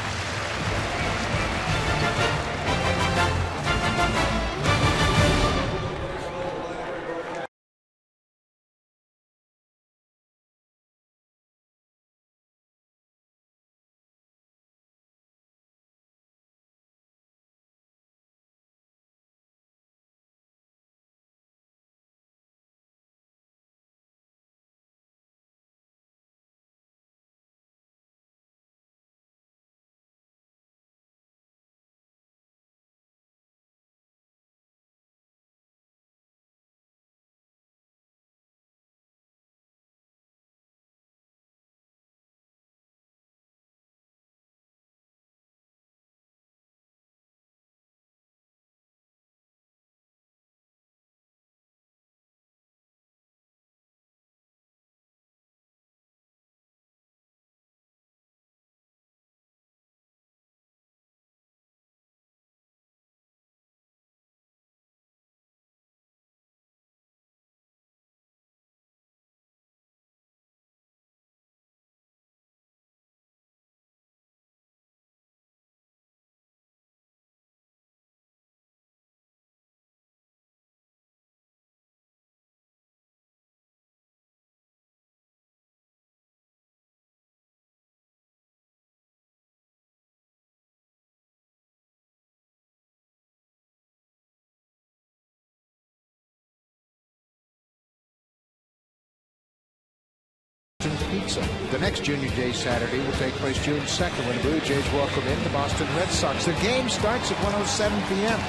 pizza. The next Junior J Saturday will take place June 2nd when the Blue Jays welcome in the Boston Red Sox. The game starts at 1:07 p.m.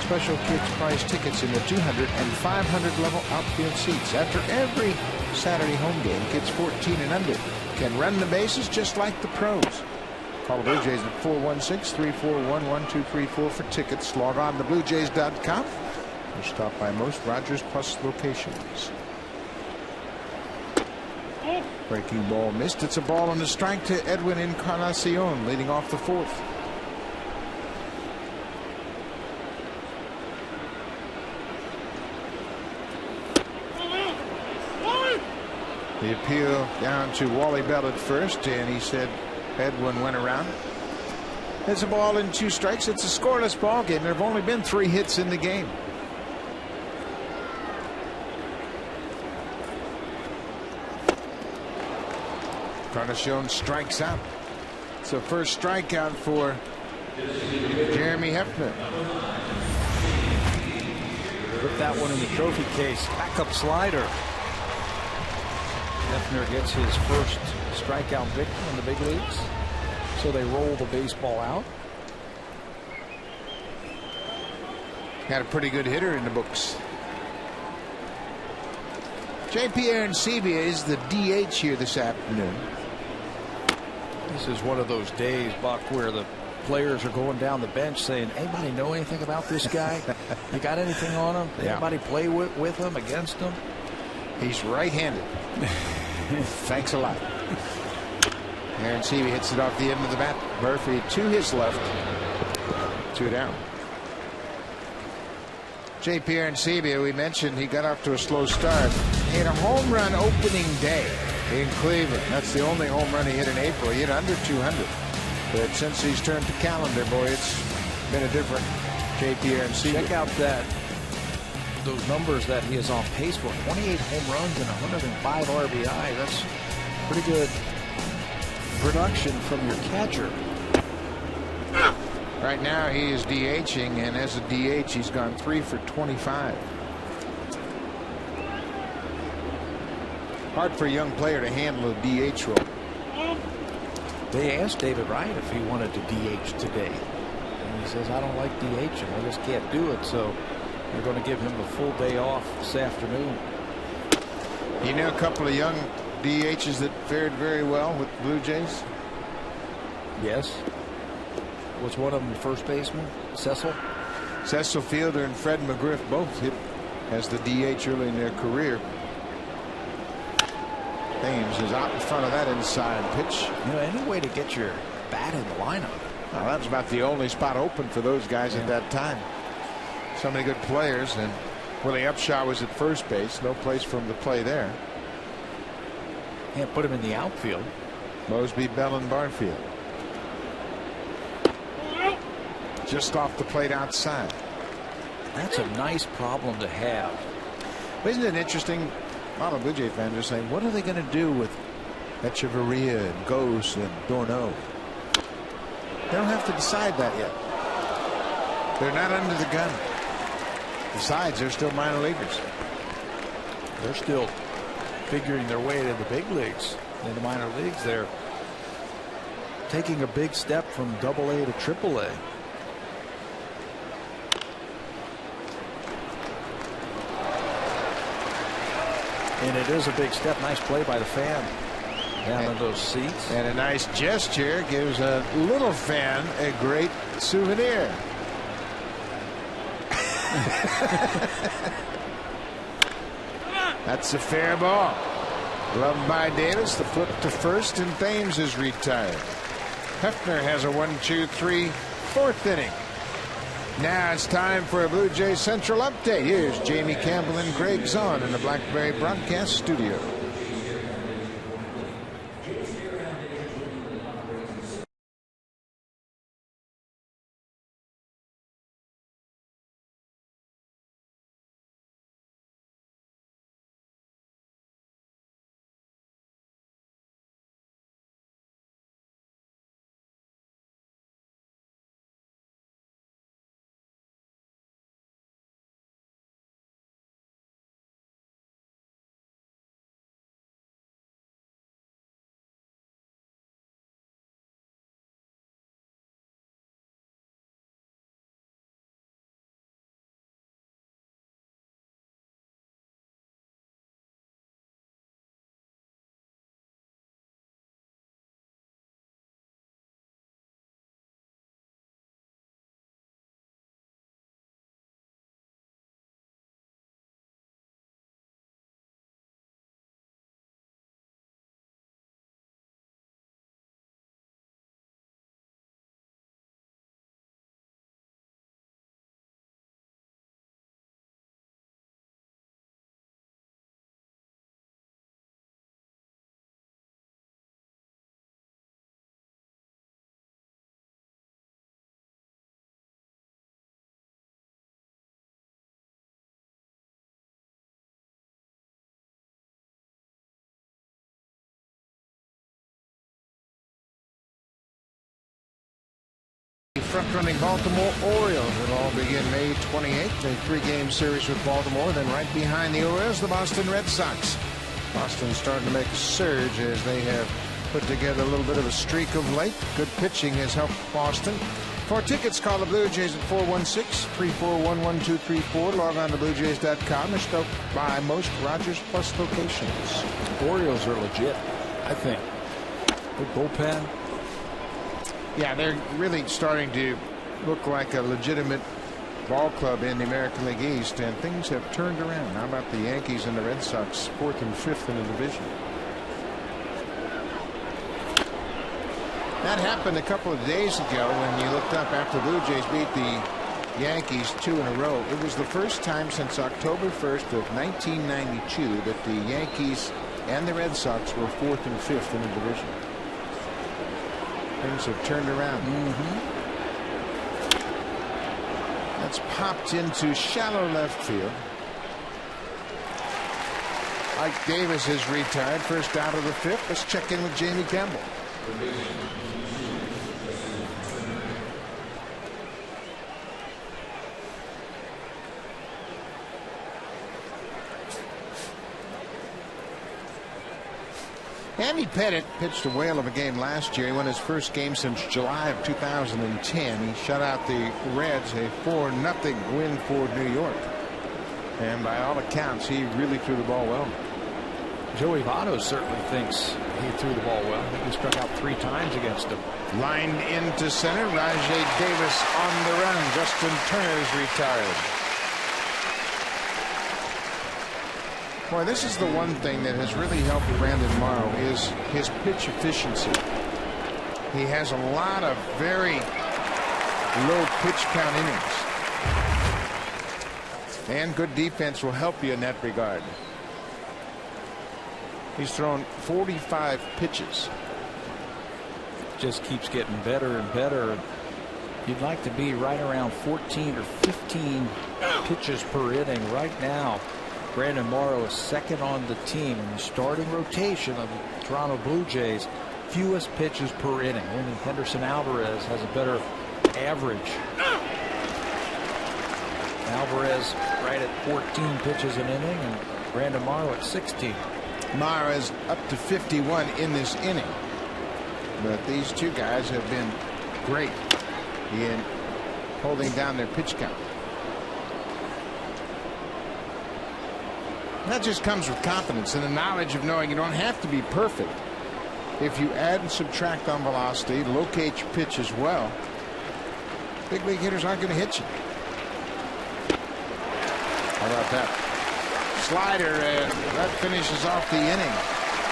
Special kids prize tickets in the 200 and 500 level outfield seats. After every Saturday home game, kids 14 and under can run the bases just like the pros. Call the Blue Jays at 416-341-1234 for tickets. Log on to BlueJays.com or stop by most Rogers Plus locations. Breaking ball missed. It's a ball on the strike to Edwin Encarnacion, leading off the fourth. The appeal down to Wally Bell at first, and he said Edwin went around. It's a ball and 2 strikes. It's a scoreless ball game. There have only been 3 hits in the game. Encarnacion strikes out. It's the first strikeout for Jeremy Hefner. Put that one in the trophy case. Backup slider. Hefner gets his first strikeout victory in the big leagues. So they roll the baseball out. Got a pretty good hitter in the books. J.P. Arancibia is the DH here this afternoon. This is one of those days, Buck, where the players are going down the bench saying, anybody know anything about this guy? You got anything on him? Yeah. Anybody play with him, against him? He's right-handed. Thanks a lot. Arancibia hits it off the end of the bat. Murphy to his left. 2 down. J.P. Arancibia, we mentioned he got off to a slow start. He had a home run opening day in Cleveland. That's the only home run he hit in April. He hit under 200. But since he's turned to calendar, boy, it's been a different J.P. Arancibia. Check out those numbers that he is on pace for. 28 home runs and 105 RBI. That's pretty good production from your catcher. Right now he is DHing, and as a DH he's gone 3 for 25. Hard for a young player to handle a DH role. They asked David Wright if he wanted to DH today, and he says, I don't like DHing. I just can't do it. So they're going to give him a full day off this afternoon. You know a couple of young DHs that fared very well with the Blue Jays? Yes. Was one of them the first baseman? Cecil Fielder and Fred McGriff both hit as the DH early in their career. Thames is out in front of that inside pitch. You know, any way to get your bat in the lineup. Well, that was about the only spot open for those guys at that time. So many good players, and Willie Upshaw was at first base. No place for him to play there. Can't put him in the outfield. Mosby, Bell, and Barfield. Just off the plate outside. That's a nice problem to have. Isn't it interesting? A lot of Blue Jay fans are saying, what are they going to do with Echeverria and Gose and Dorneau? They don't have to decide that yet. They're not under the gun. Besides, they're still minor leaguers. They're still figuring their way to the big leagues. In the minor leagues, they're taking a big step from AA to AAA. And it is a big step. Nice play by the fan down in those seats. And a nice gesture gives a little fan a great souvenir. That's a fair ball. Gloved by Davis. The flip to first, and Thames is retired. Hefner has a 1-2-3 fourth inning. Now it's time for a Blue Jays Central update. Here's Jamie Campbell and Greg Zahn in the Blackberry Broadcast Studio. front-running Baltimore Orioles. It'll all begin May 28th. A 3-game series with Baltimore. Then right behind the Orioles, the Boston Red Sox. Boston's starting to make a surge as they have put together a little bit of a streak of late. Good pitching has helped Boston. For tickets, call the Blue Jays at 416-341-1234. Log on to BlueJays.com. Or stop by most Rogers Plus locations. Orioles are legit, I think. Good bullpen. Yeah, they're really starting to look like a legitimate ball club in the American League East, and things have turned around. How about the Yankees and the Red Sox, 4th and 5th in the division? That happened a couple of days ago when you looked up after the Blue Jays beat the Yankees 2 in a row. It was the first time since October 1st of 1992 that the Yankees and the Red Sox were 4th and 5th in the division. Things have turned around. That's popped into shallow left field. Ike Davis is retired. First out of the 5th. Let's check in with Jamie Campbell. Andy Pettitte pitched a whale of a game last year. He won his first game since July of 2010. He shut out the Reds, a 4-0 win for New York. And by all accounts, he really threw the ball well. Joey Votto certainly thinks he threw the ball well. He struck out 3 times against him. Lined into center. Rajay Davis on the run. Justin Turner's retired. Boy, this is the one thing that has really helped Brandon Morrow is his pitch efficiency. He has a lot of very low pitch count innings. And good defense will help you in that regard. He's thrown 45 pitches. Just keeps getting better and better. You'd like to be right around 14 or 15 pitches per inning right now. Brandon Morrow is second on the team in the starting rotation of the Toronto Blue Jays. Fewest pitches per inning. Only Henderson Alvarez has a better average. Alvarez right at 14 pitches an inning, and Brandon Morrow at 16. Morrow is up to 51 in this inning. But these two guys have been great in holding down their pitch count. That just comes with confidence and the knowledge of knowing you don't have to be perfect. If you add and subtract on velocity, locate your pitch as well, big league hitters aren't going to hit you. How about that? Slider, that finishes off the inning.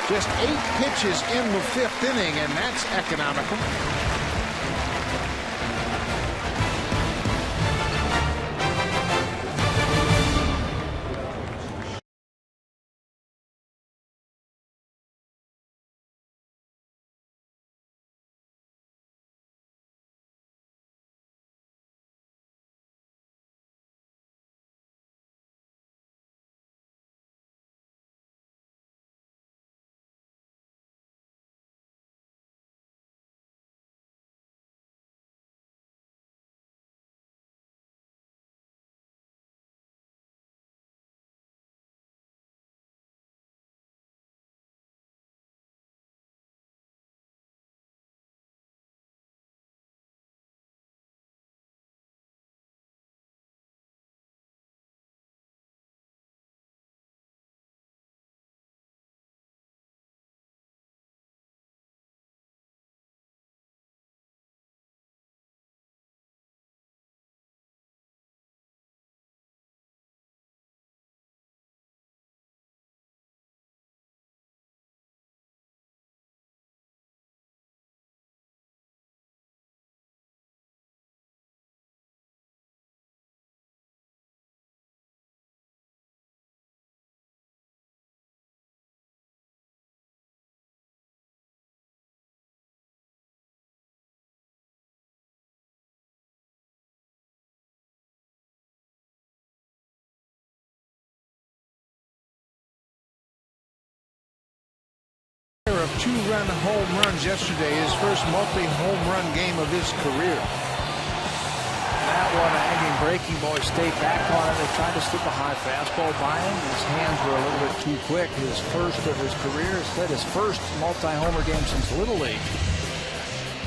Just 8 pitches in the 5th inning, and that's economical. Of 2-run home runs yesterday, his first multi-home run game of his career. that one, a hanging breaking ball. He stayed back on it. They tried to slip a high fastball by him. His hands were a little bit too quick. His first of his career. Instead, his first multi-homer game since Little League.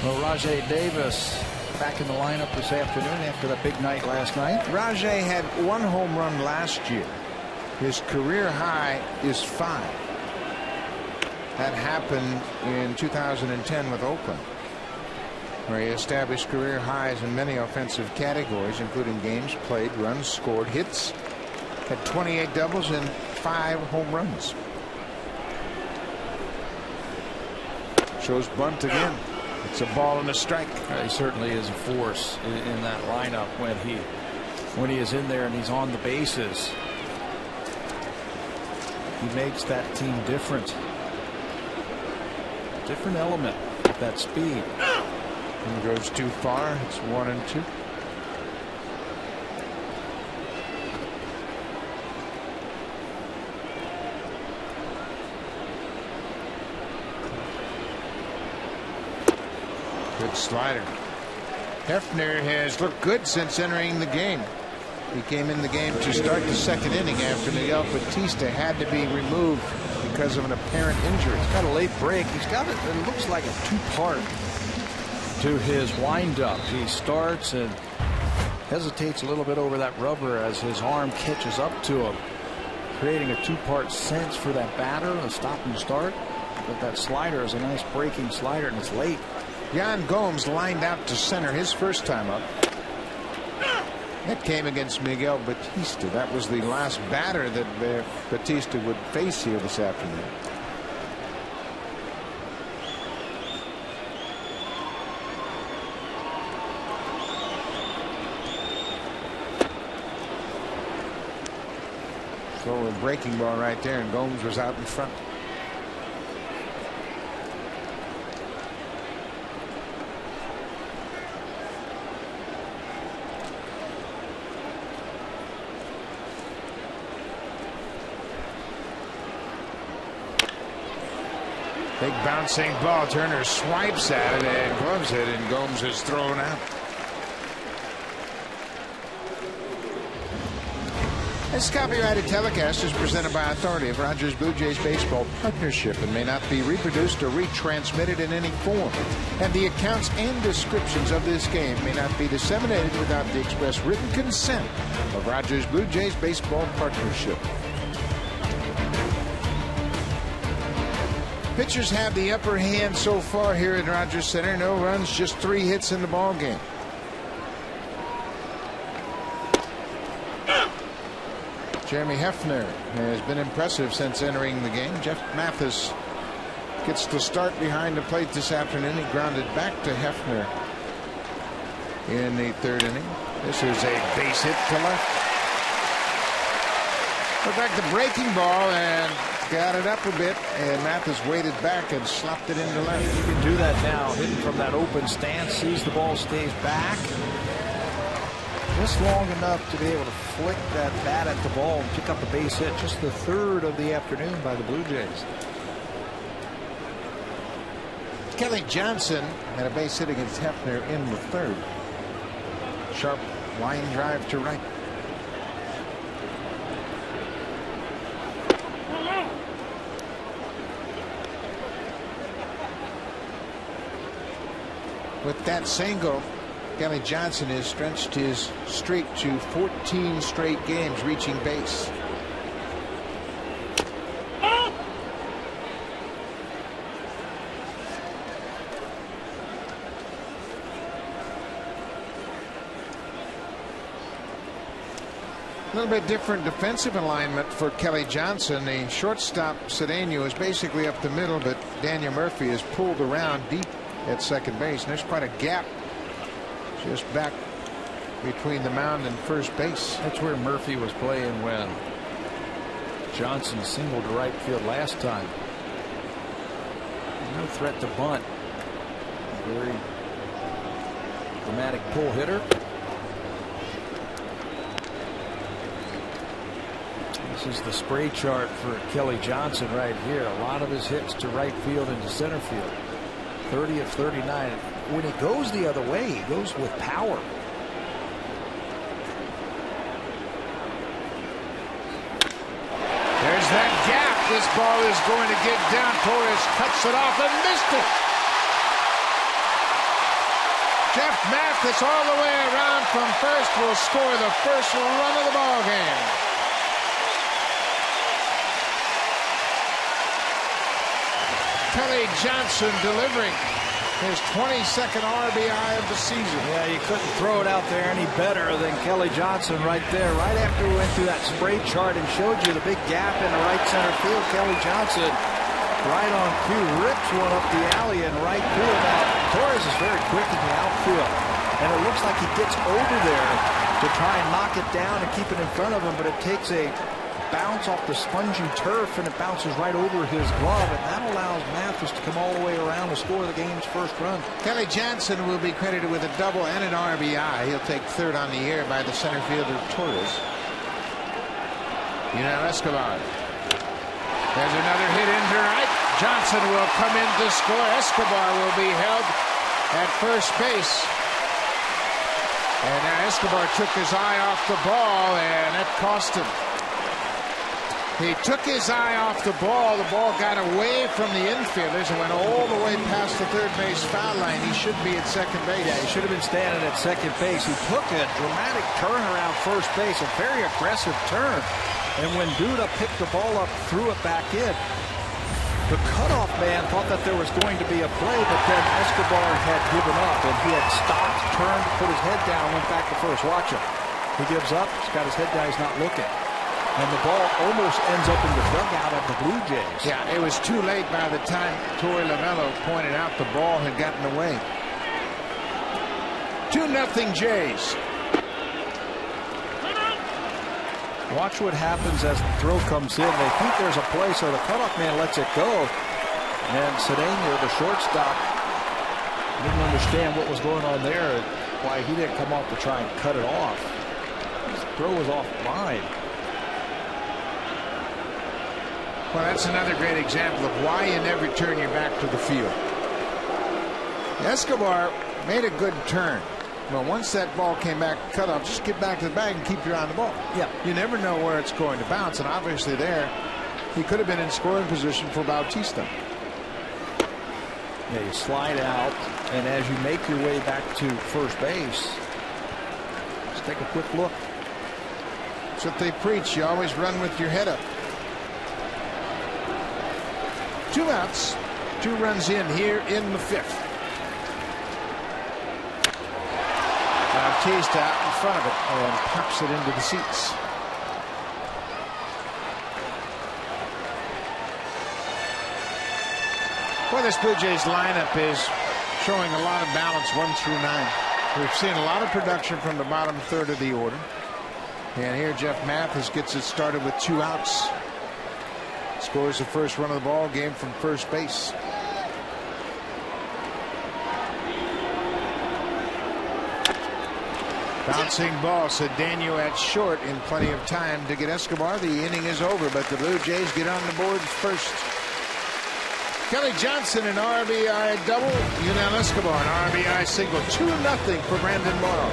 Well, Rajai Davis back in the lineup this afternoon after that big night last night. Rajai had 1 home run last year. His career high is 5. That happened in 2010 with Oakland, where he established career highs in many offensive categories, including games played, runs scored, hits. Had 28 doubles and 5 home runs. Shows bunt again. It's a ball and a strike. He certainly is a force in that lineup when he is in there and he's on the bases. He makes that team different. Different element with that speed. And goes too far. It's 1-2. Good slider. Hefner has looked good since entering the game. He came in the game to start the 2nd inning after Miguel Batista had to be removed because of an apparent injury. He's got a late break. He's got it looks like a 2-part to his windup. He starts and hesitates a little bit over that rubber as his arm catches up to him, creating a 2-part sense for that batter, a stop and start. But that slider is a nice breaking slider, and it's late. Yan Gomes lined out to center his first time up. That came against Miguel Batista. That was the last batter that Batista would face here this afternoon. So a breaking ball right there, and Gomes was out in front. Big bouncing ball. Turner swipes at it and gloves it, and Gomes is thrown out. This copyrighted telecast is presented by authority of Rogers Blue Jays Baseball Partnership and may not be reproduced or retransmitted in any form. And the accounts and descriptions of this game may not be disseminated without the express written consent of Rogers Blue Jays Baseball Partnership. Pitchers have the upper hand so far here at Rogers Center. No runs, just 3 hits in the ball game. Jeremy Hefner has been impressive since entering the game. Jeff Mathis gets the start behind the plate this afternoon. He grounded back to Hefner in the 3rd inning. This is a base hit to left. Put back the breaking ball and got it up a bit, and Mathis waited back and slopped it into left. You can do that now, hitting from that open stance, sees the ball, stays back. Just long enough to be able to flick that bat at the ball and pick up a base hit. Just the 3rd of the afternoon by the Blue Jays. Kelly Johnson had a base hit against Hefner in the 3rd. Sharp line drive to right. With that single, Kelly Johnson has stretched his streak to 14 straight games reaching base. A little bit different defensive alignment for Kelly Johnson. The shortstop Cedeno is basically up the middle, but Daniel Murphy is pulled around deep at second base, and there's quite a gap just back between the mound and first base. That's where Murphy was playing when Johnson singled to right field last time. No threat to bunt. Very dramatic pull hitter. This is the spray chart for Kelly Johnson right here. A lot of his hits to right field and to center field. 30 of 39. When he goes the other way, he goes with power. ball is going to get down. Torres cuts it off and missed it. Jeff Mathis all the way around from first will score the first run of the ball game. Kelly Johnson delivering his 22nd RBI of the season. Yeah, you couldn't throw it out there any better than Kelly Johnson right there. Right after we went through that spray chart and showed you the big gap in the right center field, Kelly Johnson right on cue rips one up the alley and right through it. Now, Torres is very quick in the outfield, and it looks like he gets over there to try and knock it down and keep it in front of him, but it takes a bounce off the spongy turf and it bounces right over his glove, and that allows Mathis to come all the way around to score the game's first run. Kelly Johnson will be credited with a double and an RBI. He'll take third on the year by the center fielder Torres. Escobar. There's another hit into right. Johnson will come in to score. Escobar will be held at first base. And now Escobar took his eye off the ball, and that cost him. He took his eye off the ball. The ball got away from the infielders and went all the way past the third base foul line. He should be at second base. Yeah, he should have been standing at second base. He took a dramatic turn around first base, a very aggressive turn. And when Duda picked the ball up, threw it back in. The cutoff man thought that there was going to be a play, but then Escobar had given up, and he had stopped, turned, put his head down, went back to first. Watch him. He gives up. He's got his head down. He's not looking. And the ball almost ends up in the dugout of the Blue Jays. Yeah, it was too late by the time Torey Lamello pointed out the ball had gotten away. 2-0 Jays. Watch what happens as the throw comes in. They think there's a play, so the cutoff man lets it go. And Cedeno, the shortstop, didn't understand what was going on there, why he didn't come off to try and cut it off. His throw was off line. Well, that's another great example of why you never turn your back to the field. Escobar made a good turn. Well, once that ball came back cut off, just get back to the bag and keep your eye on the ball. Yeah. You never know where it's going to bounce, and obviously there, he could have been in scoring position for Bautista. Yeah, you slide out, and as you make your way back to first base, just take a quick look. That's what they preach. You always run with your head up. 2 outs, 2 runs in here in the 5th. Bautista out in front of it and pops it into the seats. Well, this Blue Jays lineup is showing a lot of balance 1 through 9. We've seen a lot of production from the bottom third of the order. And here Jeff Mathis gets it started with 2 outs. Scores the first run of the ball game from first base. Bouncing ball. Cedeno at short in plenty of time to get Escobar. The inning is over, but the Blue Jays get on the board first. Kelly Johnson an RBI double. Yunel Escobar an RBI single. 2-0 for Brandon Morrow.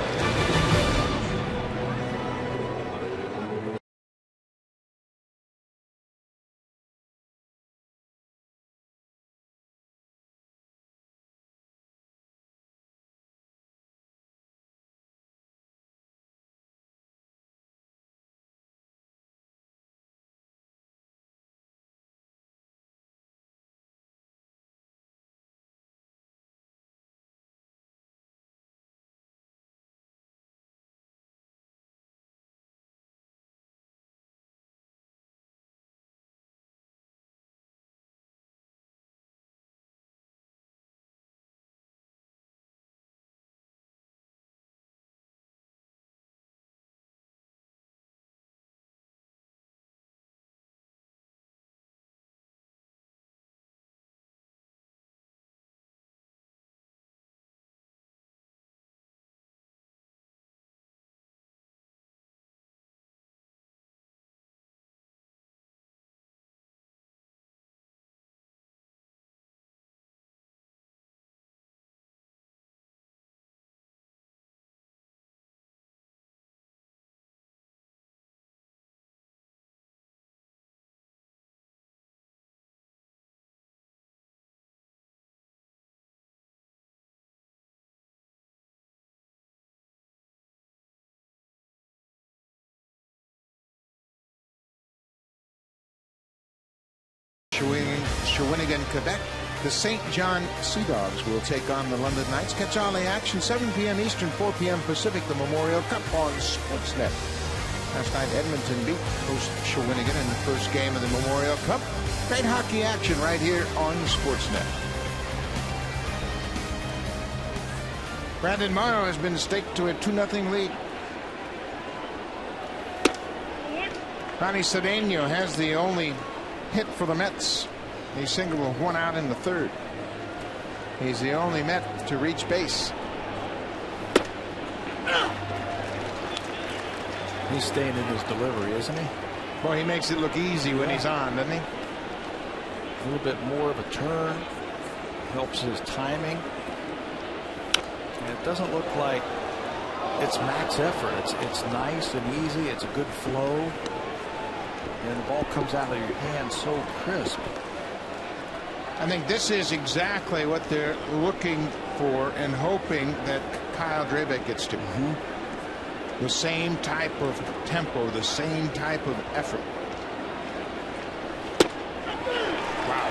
Shawinigan, Quebec. The St. John Sea Dogs will take on the London Knights. Catch all the action, 7 p.m. Eastern, 4 p.m. Pacific, the Memorial Cup on Sportsnet. Last night, Edmonton beat host Shawinigan in the first game of the Memorial Cup. Great hockey action right here on Sportsnet. Brandon Morrow has been staked to a 2-0 lead. Ronnie Cedeno has the only hit for the Mets. He singled with one out in the third. He's the only Met to reach base. He's staying in his delivery, isn't he? Boy, he makes it look easy when he's on, doesn't he? A little bit more of a turn. Helps his timing. And it doesn't look like it's max effort. It's nice and easy. It's a good flow. And the ball comes out of your hand so crisp. I think this is exactly what they're looking for and hoping that Kyle Drabek gets to. The same type of tempo, the same type of effort. Wow.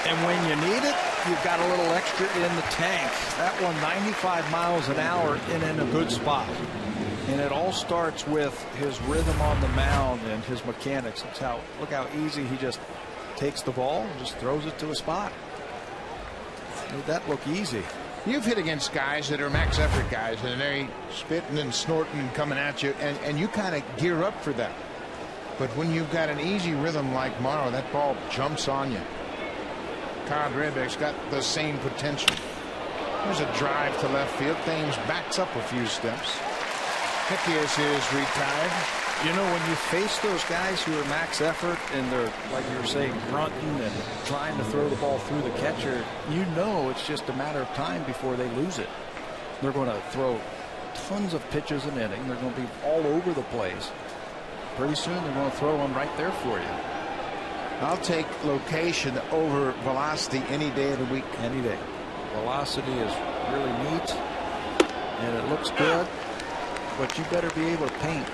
And when you need it, you've got a little extra in the tank. That one 95 miles an hour and in a good spot. And it all starts with his rhythm on the mound and his mechanics. Look how easy he just takes the ball and just throws it to a spot. Made that look easy. You've hit against guys that are max effort guys, and they're spitting and snorting and coming at you, and you kind of gear up for that. But when you've got an easy rhythm like Morrow, that ball jumps on you. Kyle Drabek's got the same potential. There's a drive to left field. Thames backs up a few steps. Hickius is retired. You know, when you face those guys who are max effort and they're, like you were saying, grunting and trying to throw the ball through the catcher, you know it's just a matter of time before they lose it. They're going to throw tons of pitches an inning. They're going to be all over the place. Pretty soon they're going to throw one right there for you. I'll take location over velocity any day of the week. Any day. Velocity is really neat and it looks good, but you better be able to paint.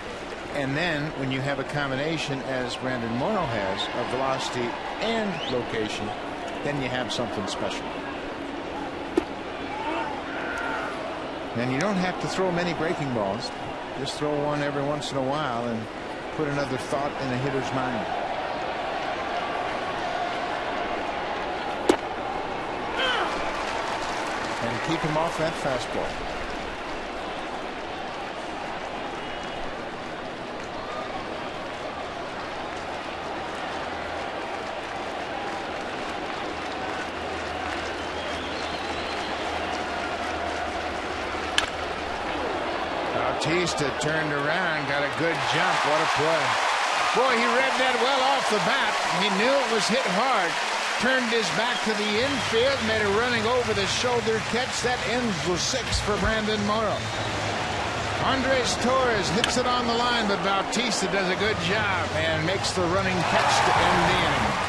And then when you have a combination, as Brandon Morrow has, of velocity and location, then you have something special. And you don't have to throw many breaking balls. Just throw one every once in a while and put another thought in a hitter's mind. And keep him off that fastball. Bautista turned around, got a good jump. What a play. Boy, he read that well off the bat. He knew it was hit hard. Turned his back to the infield, made a running over the shoulder catch. That ends with 6 for Brandon Morrow. Andres Torres hits it on the line, but Bautista does a good job and makes the running catch to end the inning.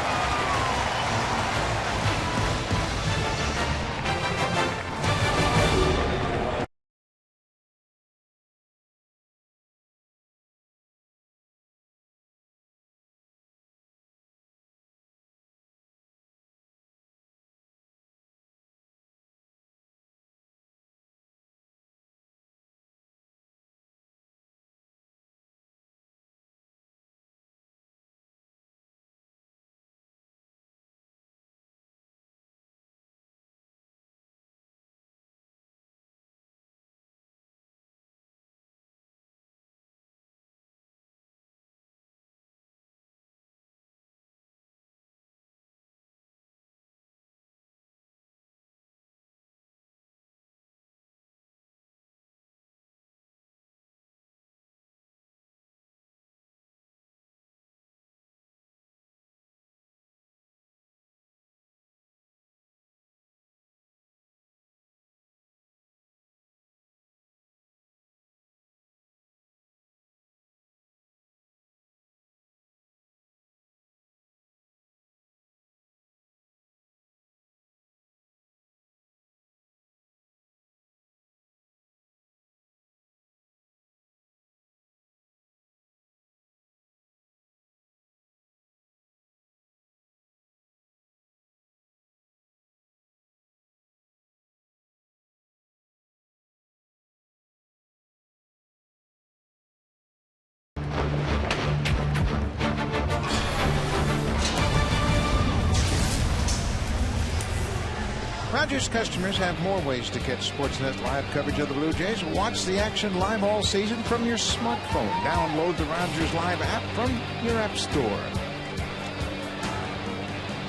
Rogers customers have more ways to catch Sportsnet live coverage of the Blue Jays. Watch the action live all season from your smartphone. Download the Rogers Live app from your app store.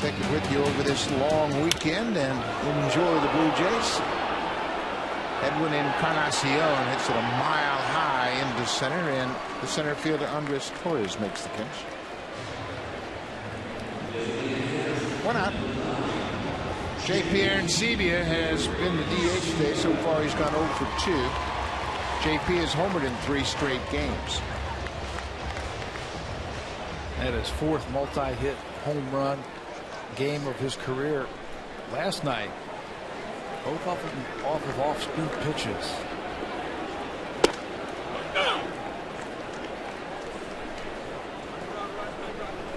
Take it with you over this long weekend and enjoy the Blue Jays. Edwin Encarnacion hits it a mile high into center, and the center fielder Andres Torres makes the catch. 1 out. J.P. Arancibia has been the DH today. So far, he's gone 0 for 2. J.P. has homered in 3 straight games. That is 4th multi-hit home run game of his career last night. Both off of off-speed pitches.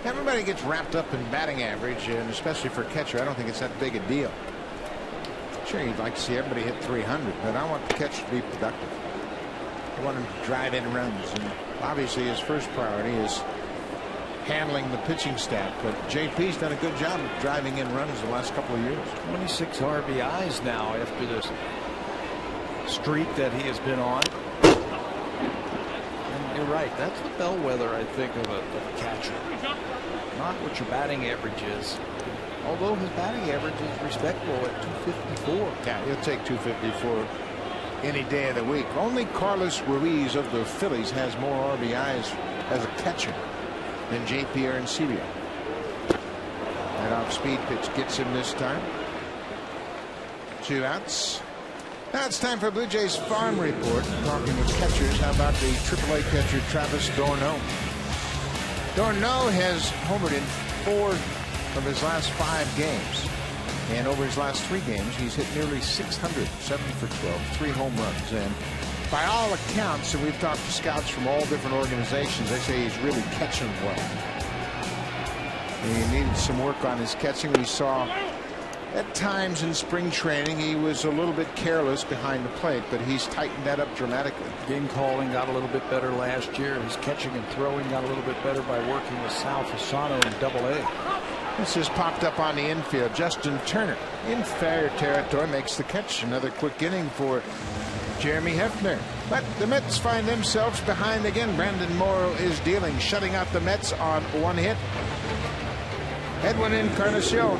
Everybody gets wrapped up in batting average, and especially for a catcher, I don't think it's that big a deal. Sure, you'd like to see everybody hit 300, but I want the catcher to be productive. I want him to drive in runs, and obviously his first priority is handling the pitching staff, but JP's done a good job of driving in runs the last couple of years. 26 RBIs now after this streak that he has been on. And you're right, that's the bellwether, I think, of a catcher. Not what your batting average is. Although his batting average is respectable at 254. Yeah, he'll take 254 any day of the week. Only Carlos Ruiz of the Phillies has more RBIs as a catcher than J.P. Arancibia. That off-speed pitch gets him this time. 2 outs. Now it's time for Blue Jays Farm Report. Talking with catchers, how about the AAA catcher Travis d'Ormeaux? d'Ormeaux has homered in 4 of his last 5 games. And over his last 3 games, he's hit nearly 600, 7 for 12, 3 home runs. And by all accounts, and we've talked to scouts from all different organizations, they say he's really catching well. He needed some work on his catching. We saw at times in spring training he was a little bit careless behind the plate, but he's tightened that up dramatically. Game calling got a little bit better last year. His catching and throwing got a little bit better by working with Sal Fasano in Double-A. This has popped up on the infield. Justin Turner in fair territory makes the catch. Another quick inning for Jeremy Hefner. But the Mets find themselves behind again. Brandon Morrow is dealing, shutting out the Mets on 1 hit. Edwin Encarnacion.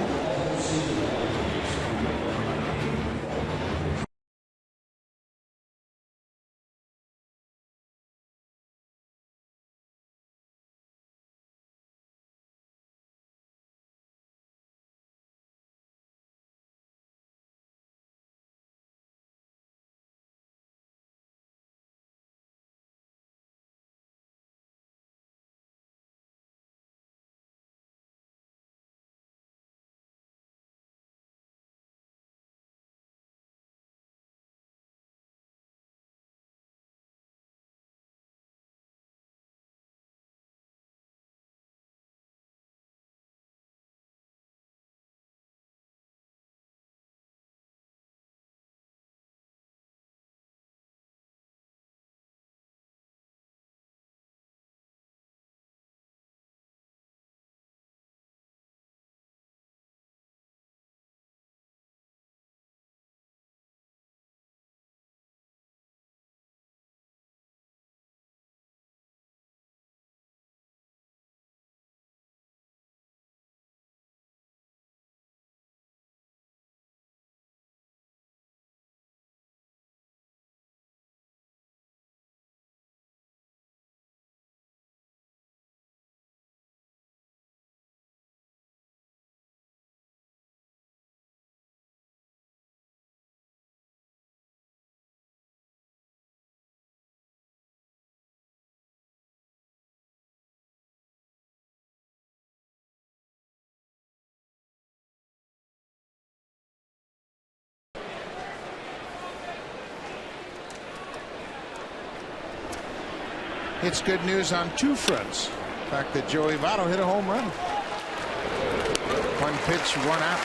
It's good news on 2 fronts. The fact that Joey Votto hit a home run. 1 pitch, 1 out.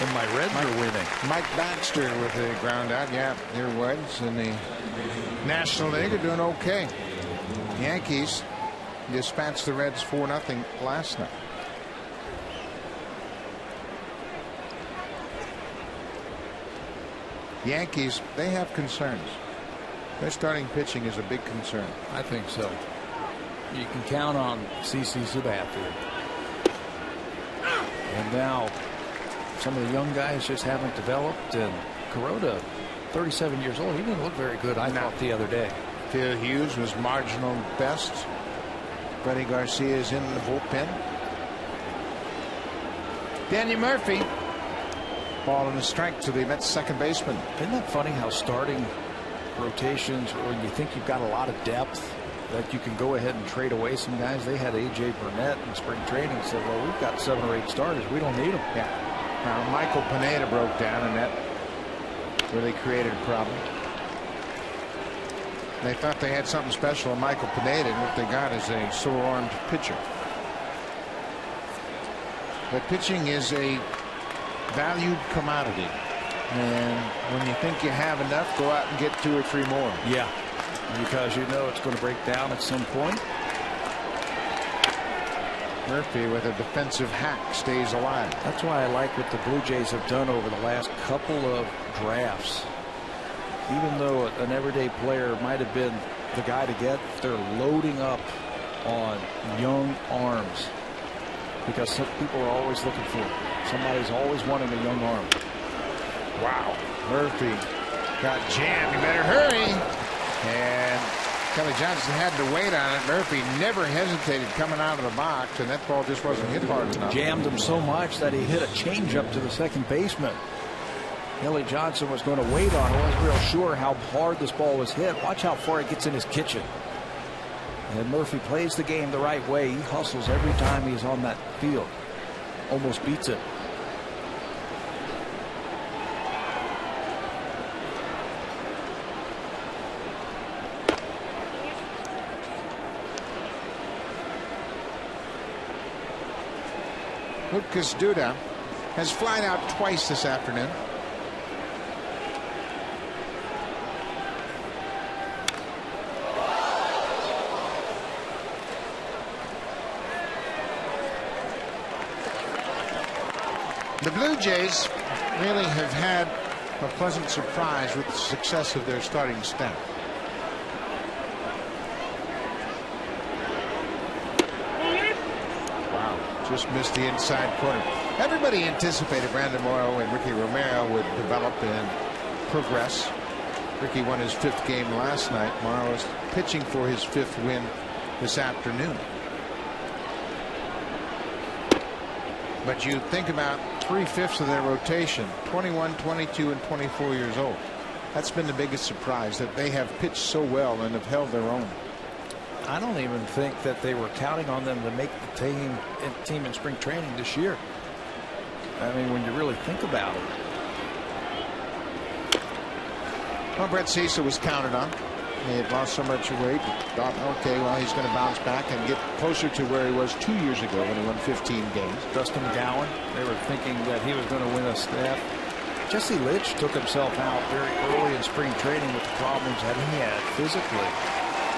And my Reds are winning. Mike Baxter with a ground out. Yeah, their Reds in the National League are doing okay. Yankees dispatched the Reds 4-0 last night. Yankees, they have concerns. Their starting pitching is a big concern. I think so. You can count on CC Sabathia. And now some of the young guys just haven't developed. And Kuroda, 37 years old, he didn't look very good, I thought, the other day. Phil Hughes was marginal best. Freddie Garcia is in the bullpen. Danny Murphy. Ball and a strike to the Mets second baseman. Isn't that funny how starting rotations, when you think you've got a lot of depth, that you can go ahead and trade away some guys? They had A.J. Burnett in spring training and said, well, we've got 7 or 8 starters. We don't need them. Yeah. Michael Pineda broke down, and that really created a problem. They thought they had something special in Michael Pineda, and what they got is a sore-armed pitcher. But pitching is a valued commodity, and when you think you have enough, go out and get 2 or 3 more. Yeah, because you know it's going to break down at some point. Murphy with a defensive hack stays alive. That's why I like what the Blue Jays have done over the last couple of drafts. Even though an everyday player might have been the guy to get, they're loading up on young arms, because some people are always looking for it. Somebody's always wanting a young arm. Wow. Murphy got jammed. You better hurry. And Kelly Johnson had to wait on it. Murphy never hesitated coming out of the box, and that ball just wasn't hit hard enough. Jammed him so much that he hit a changeup to the second baseman. Kelly Johnson was going to wait on it. Wasn't real sure how hard this ball was hit. Watch how far it gets in his kitchen. And Murphy plays the game the right way. He hustles every time he's on that field. Almost beats it. Lucas Duda has flied out twice this afternoon. The Blue Jays really have had a pleasant surprise with the success of their starting staff. Just missed the inside corner. Everybody anticipated Brandon Morrow and Ricky Romero would develop and progress. Ricky won his 5th game last night. Morrow is pitching for his 5th win this afternoon. But you think about 3/5 of their rotation, 21, 22, and 24 years old. That's been the biggest surprise, that they have pitched so well and have held their own. I don't even think that they were counting on them to make the team in spring training this year. I mean, when you really think about it. Well, Brett Cecil was counted on. He had lost so much weight. Thought, okay, well, he's going to bounce back and get closer to where he was 2 years ago when he won 15 games. Dustin McGowan, they were thinking that he was going to win a staff. Jesse Litch took himself out very early in spring training with the problems that he had physically.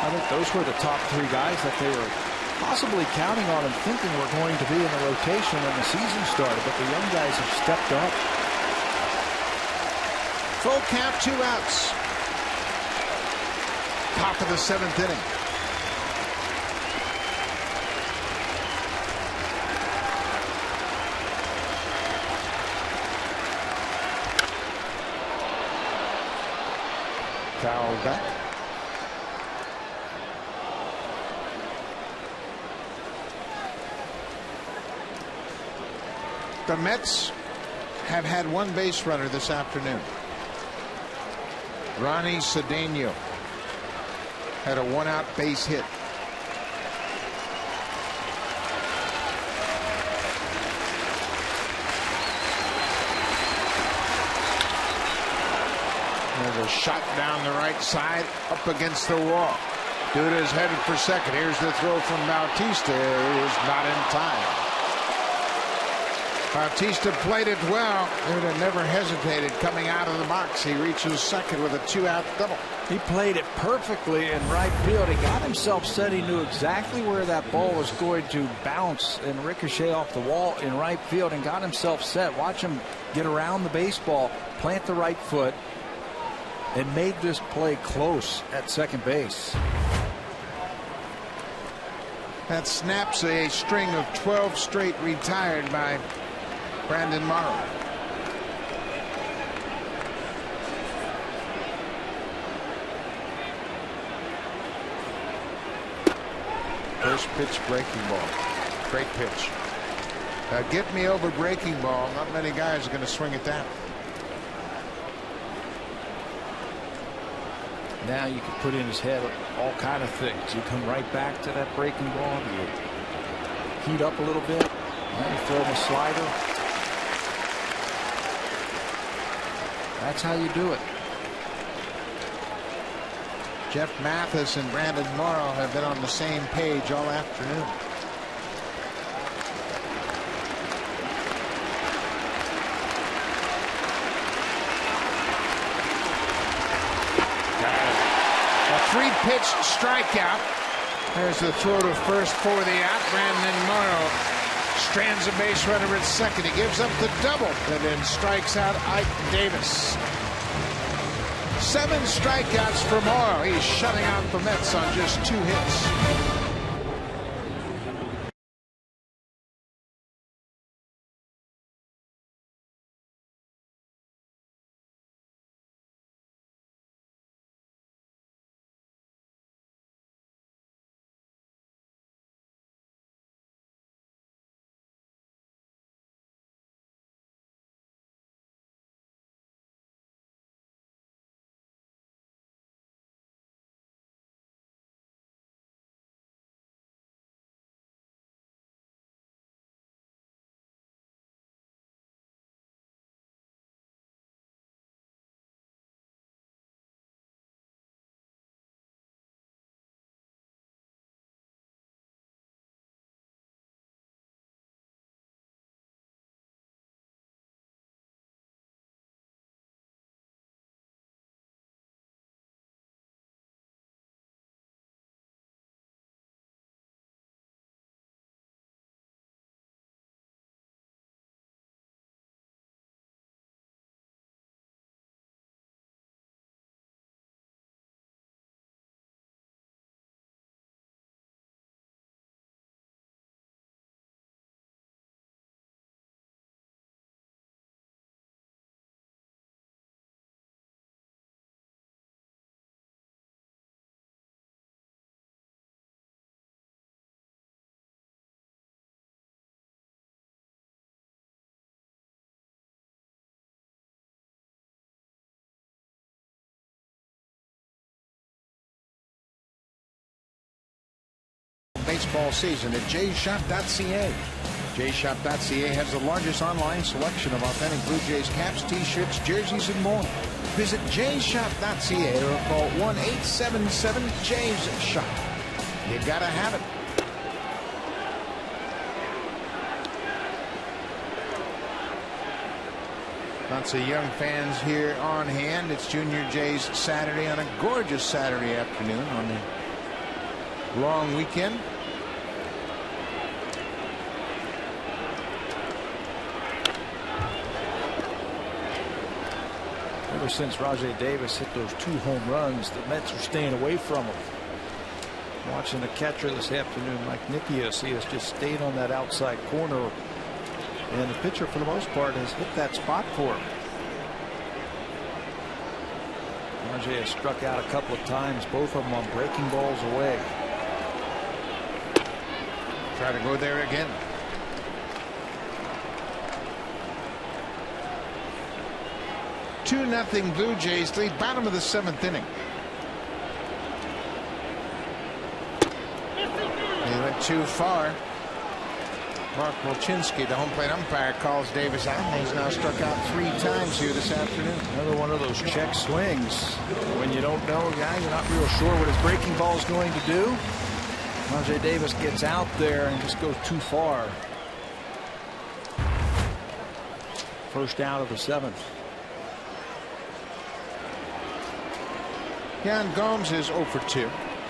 I think those were the top 3 guys that they were possibly counting on and thinking were going to be in the rotation when the season started, but the young guys have stepped up. Full count, 2 outs. Top of the 7th inning. Foul back. The Mets have had 1 base runner this afternoon. Ronnie Cedeno had a 1-out base hit. There's a shot down the right side up against the wall. Duda is headed for second. Here's the throw from Bautista. It is not in time. Bautista played it well. Duda never hesitated coming out of the box. He reaches second with a 2-out double. He played it perfectly in right field. He got himself set. He knew exactly where that ball was going to bounce and ricochet off the wall in right field and got himself set. Watch him get around the baseball, plant the right foot, and made this play close at second base. That snaps a string of 12 straight retired by Brandon Morrow. First pitch, breaking ball. Great pitch. Get me over breaking ball. Not many guys are going to swing at that. Now you can put in his head all kind of things. You come right back to that breaking ball. You heat up a little bit. Then you throw him a slider. That's how you do it. Jeff Mathis and Brandon Morrow have been on the same page all afternoon. A three-pitch strikeout. There's the throw to first for the out. Brandon Morrow strands a base runner at second. He gives up the double and then strikes out Ike Davis. 7 strikeouts for Morrow. He's shutting out the Mets on just 2 hits. Baseball season at jshop.ca. jshop.ca has the largest online selection of authentic Blue Jays caps, t-shirts, jerseys, and more. Visit jshop.ca or call 1-877-JAYS-SHOP. You gotta have it. Lots of young fans here on hand. It's Junior Jay's Saturday on a gorgeous Saturday afternoon on the long weekend. Ever since Rajai Davis hit those 2 home runs, the Mets are staying away from him. Watching the catcher this afternoon, Mike Nikias, he has just stayed on that outside corner, and the pitcher for the most part has hit that spot for him. Rajai has struck out a couple of times, both of them on breaking balls away. Try to go there again. 2-0 Blue Jays lead, bottom of the 7th inning. He went too far. Mark Wolchinski, the home plate umpire, calls Davis out. He's now struck out 3 times here this afternoon. Another one of those check swings. When you don't know a guy, you're not real sure what his breaking ball is going to do. Rajai Davis gets out there and just goes too far. First out of the 7th. Yan Gomes is 0 for 2.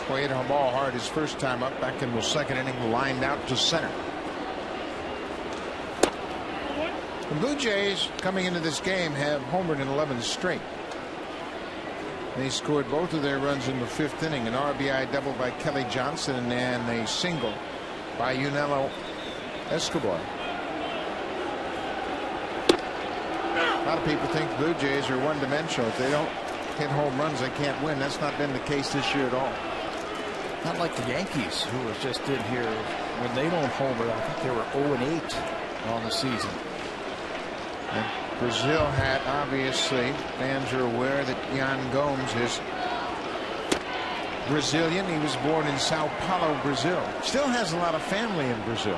Boy, hit a ball hard his first time up back in the 2nd inning, lined out to center. The Blue Jays coming into this game have homered in 11 straight. They scored both of their runs in the 5th inning. An RBI double by Kelly Johnson and a single by Yunel Escobar. A lot of people think the Blue Jays are one-dimensional. If they don't hit home runs, they can't win. That's not been the case this year at all. Not like the Yankees, who was just in here when they don't homer. I think they were 0-8 on the season. And Brazil had, obviously, fans are aware that Yan Gomes is Brazilian. He was born in Sao Paulo, Brazil. Still has a lot of family in Brazil.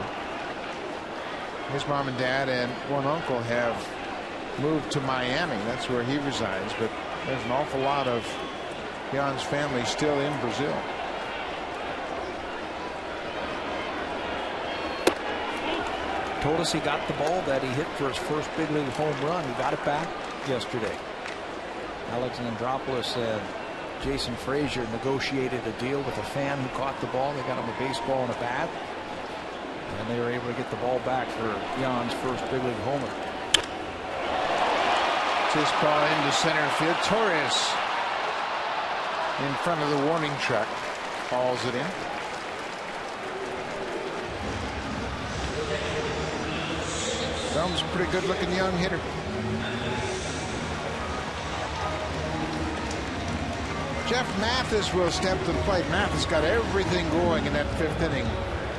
His mom and dad and one uncle have moved to Miami. That's where he resides. But there's an awful lot of Jan's family still in Brazil. Told us he got the ball that he hit for his first big league home run. He got it back yesterday. Alex Andropoulos and Jason Frazier negotiated a deal with a fan who caught the ball. They got him a baseball and a bat, and they were able to get the ball back for Jan's first big league homer. This ball into center field. Torres in front of the warning track hauls it in. Gomes, a pretty good looking young hitter. Jeff Mathis will step to the plate. Mathis got everything going in that 5th inning.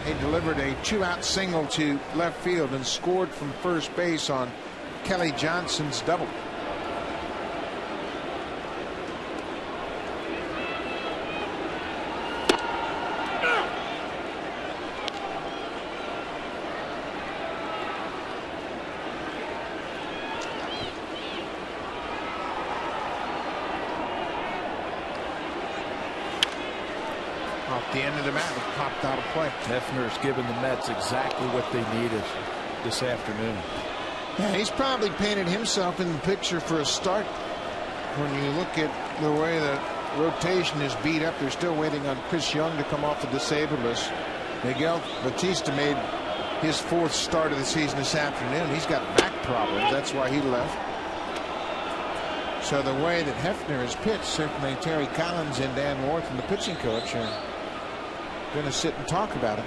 He delivered a 2-out single to left field and scored from first base on Kelly Johnson's double. Off the end of the bat, it popped out of play. Hefner's given the Mets exactly what they needed this afternoon. Yeah, he's probably painted himself in the picture for a start. When you look at the way the rotation is beat up, they're still waiting on Chris Young to come off the disabled list. Miguel Batista made his 4th start of the season this afternoon. He's got back problems. That's why he left. So the way that Hefner has pitched, certainly Terry Collins and Dan Worth and the pitching coach are going to sit and talk about it.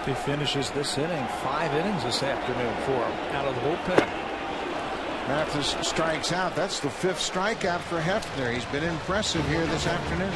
He finishes this inning, 5 innings this afternoon for him out of the bullpen. Mathis strikes out. That's the 5th strikeout for Hefner. He's been impressive here this afternoon.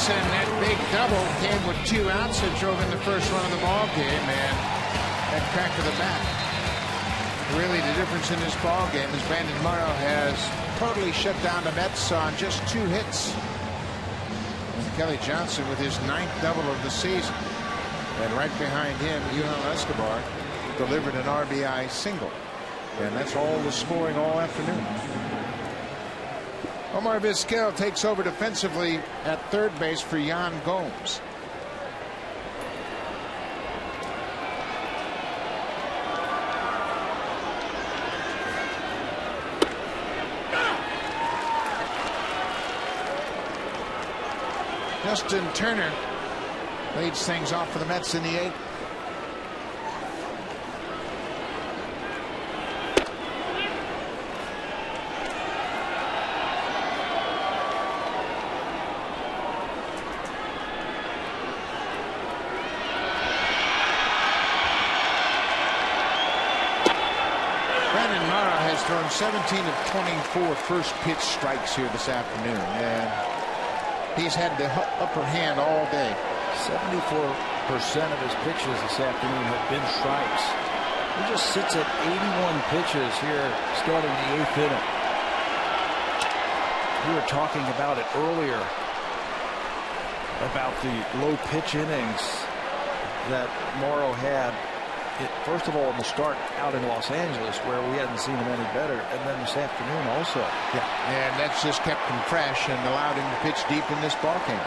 That big double came with 2 outs and drove in the first run of the ball game, and that crack of the bat. Really, the difference in this ball game is Brandon Morrow has totally shut down the Mets on just 2 hits. And Kelly Johnson with his 9th double of the season, and right behind him, Yunel Escobar delivered an RBI single, and that's all the scoring all afternoon. Omar Vizquel takes over defensively at 3rd base for Yan Gomes. Justin Turner leads things off for the Mets in the 8th. Thrown 17 of 24 first pitch strikes here this afternoon, and he's had the upper hand all day. 74% of his pitches this afternoon have been strikes. He just sits at 81 pitches here starting the 8th inning. We were talking about it earlier, about the low pitch innings that Morrow had. First of all, in the start out in Los Angeles, where we hadn't seen him any better, and then this afternoon also. Yeah, and that's just kept him fresh and allowed him to pitch deep in this ballgame.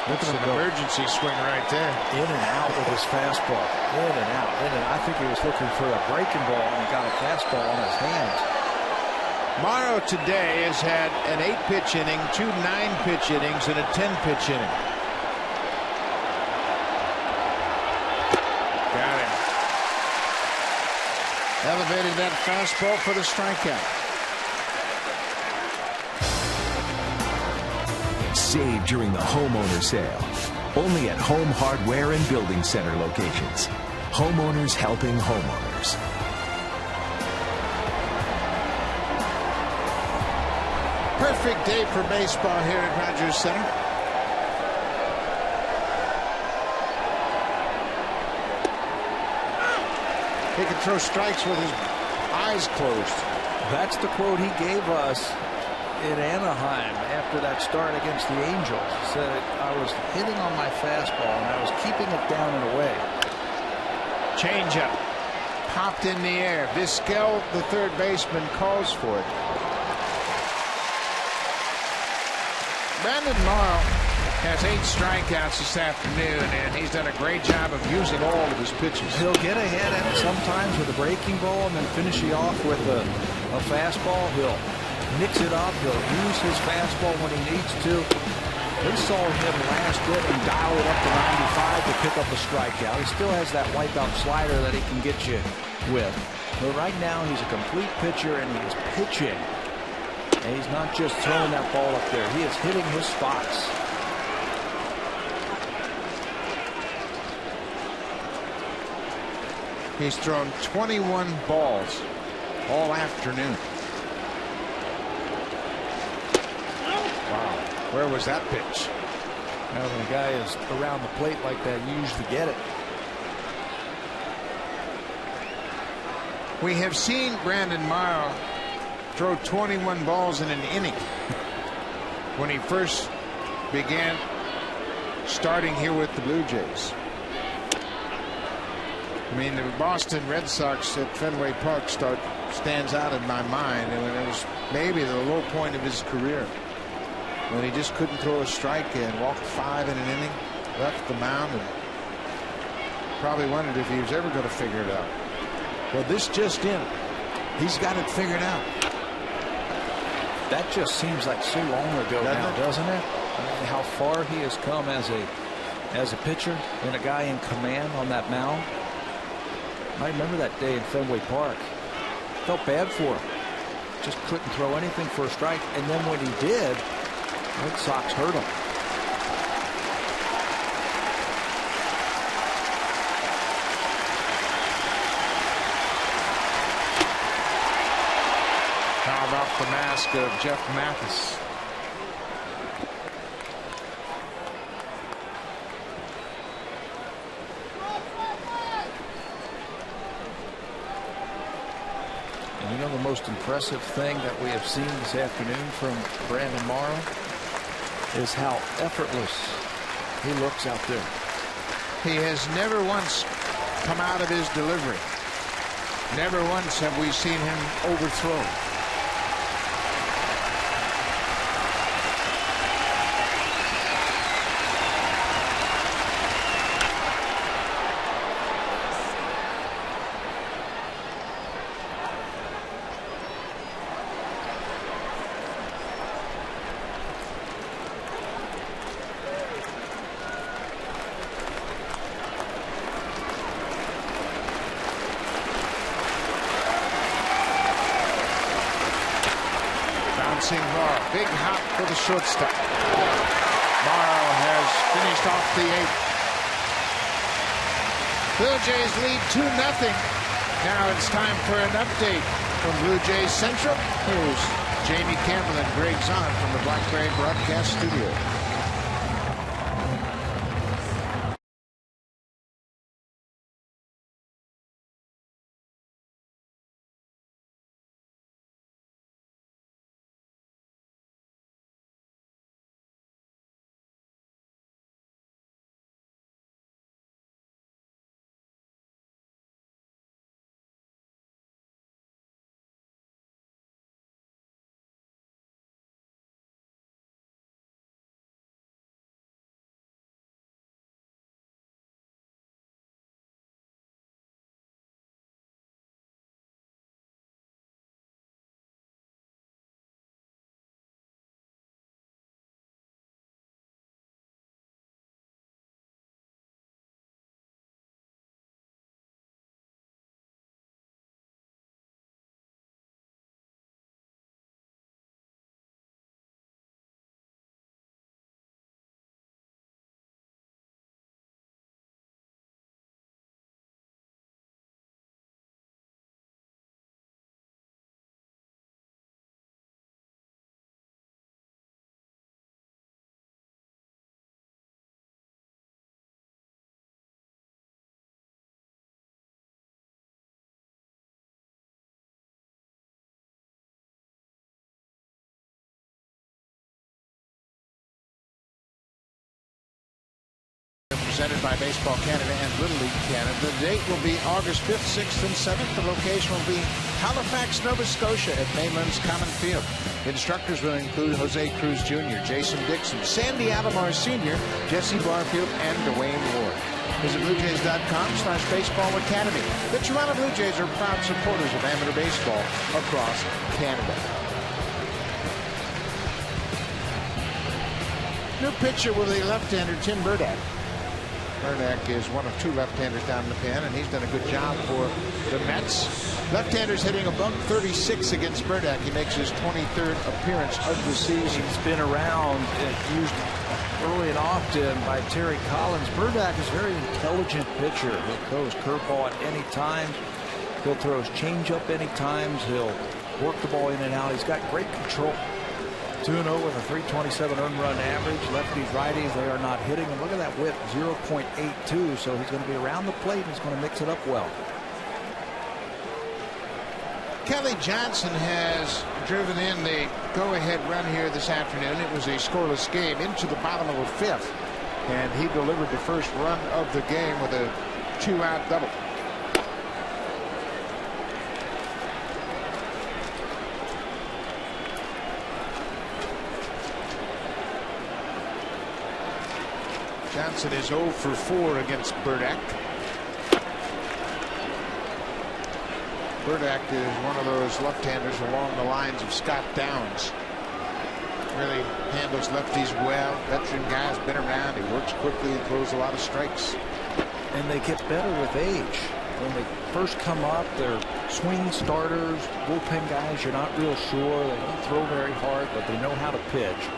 That's an emergency swing right there. In and out with his fastball. In and out. In and out. I think he was looking for a breaking ball and got a fastball on his hands. Morrow today has had an 8-pitch inning, 2 9-pitch innings, and a 10-pitch inning. Elevated that fastball for the strikeout. Save during the homeowner sale. Only at Home Hardware and Building Center locations. Homeowners helping homeowners. Perfect day for baseball here at Rogers Center. He can throw strikes with his eyes closed. That's the quote he gave us in Anaheim after that start against the Angels. He said, I was hitting on my fastball and I was keeping it down and away. Changeup popped in the air. Vizquel, the third baseman, calls for it. Brandon Morrow has 8 strikeouts this afternoon, and he's done a great job of using all of his pitches. He'll get ahead at sometimes with a breaking ball and then finishing off with a fastball. He'll mix it up. He'll use his fastball when he needs to. We saw him last inning dial it up to 95 to pick up a strikeout. He still has that wipeout slider that he can get you with. But right now he's a complete pitcher and he is pitching. And he's not just throwing that ball up there. He is hitting his spots. He's thrown 21 balls all afternoon. Wow. Where was that pitch? Now, when a guy is around the plate like that, you usually get it. We have seen Brandon Morrow throw 21 balls in an inning when he first began starting here with the Blue Jays. I mean, the Boston Red Sox at Fenway Park stands out in my mind, and it was maybe the low point of his career when he just couldn't throw a strike and walked 5 in an inning, left the mound, and probably wondered if he was ever going to figure it out. Well, this just in, he's got it figured out. That just seems like so long ago now, doesn't it? I mean, how far he has come as a pitcher and a guy in command on that mound. I remember that day in Fenway Park. Felt bad for him. Just couldn't throw anything for a strike. And then when he did, Red Sox hurt him. How about the mask of Jeff Mathis? And you know the most impressive thing that we have seen this afternoon from Brandon Morrow is how effortless he looks out there. He has never once come out of his delivery. Never once have we seen him overthrow. shortstop. Morrow has finished off the 8th. Blue Jays lead 2-0. Now it's time for an update from Blue Jays Central. Here's Jamie Campbell and Greg Zahn from the Blackberry Broadcast Studio. Presented by Baseball Canada and Little League Canada. The date will be August 5th, 6th, and 7th. The location will be Halifax, Nova Scotia at Mainland's Common Field. Instructors will include Jose Cruz Jr., Jason Dixon, Sandy Alomar Sr., Jesse Barfield, and Dwayne Ward. Visit BlueJays.com/Baseball Academy. The Toronto Blue Jays are proud supporters of amateur baseball across Canada. New pitcher will be left-hander Tim Burdack. Burdack is one of 2 left-handers down in the pen, and he's done a good job for the Mets. Left-handers hitting a .136 against Burdack. He makes his 23rd appearance of the season. He's been around, used early and often by Terry Collins. Burdack is a very intelligent pitcher. He'll throw his curveball at any time. He'll throw his changeup any times. He'll work the ball in and out. He's got great control. 2-0 with a .327 earned run average. Lefties, righties, they are not hitting him. Look at that whip, 0.82. So he's going to be around the plate. He's going to mix it up well. Kelly Johnson has driven in the go-ahead run here this afternoon. It was a scoreless game into the bottom of the 5th, and he delivered the first run of the game with a 2-out double. Johnson is 0 for 4 against Burdack. Burdack is one of those left-handers along the lines of Scott Downs. Really handles lefties well. Veteran guy's been around. He works quickly and throws a lot of strikes. And they get better with age. When they first come up, they're swing starters, bullpen guys. You're not real sure. They don't throw very hard, but they know how to pitch.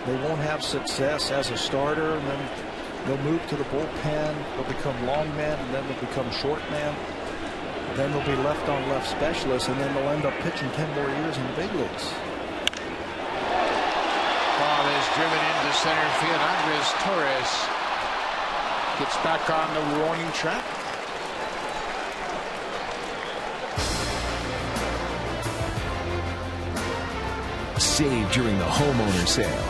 They won't have success as a starter, and then they'll move to the bullpen. They'll become long men, and then they'll become short men. Then they'll be left on left specialists, and then they'll end up pitching 10 more years in the big leagues. Ball is driven into center field. Andres Torres gets back on the warning track. Save during the homeowner sale.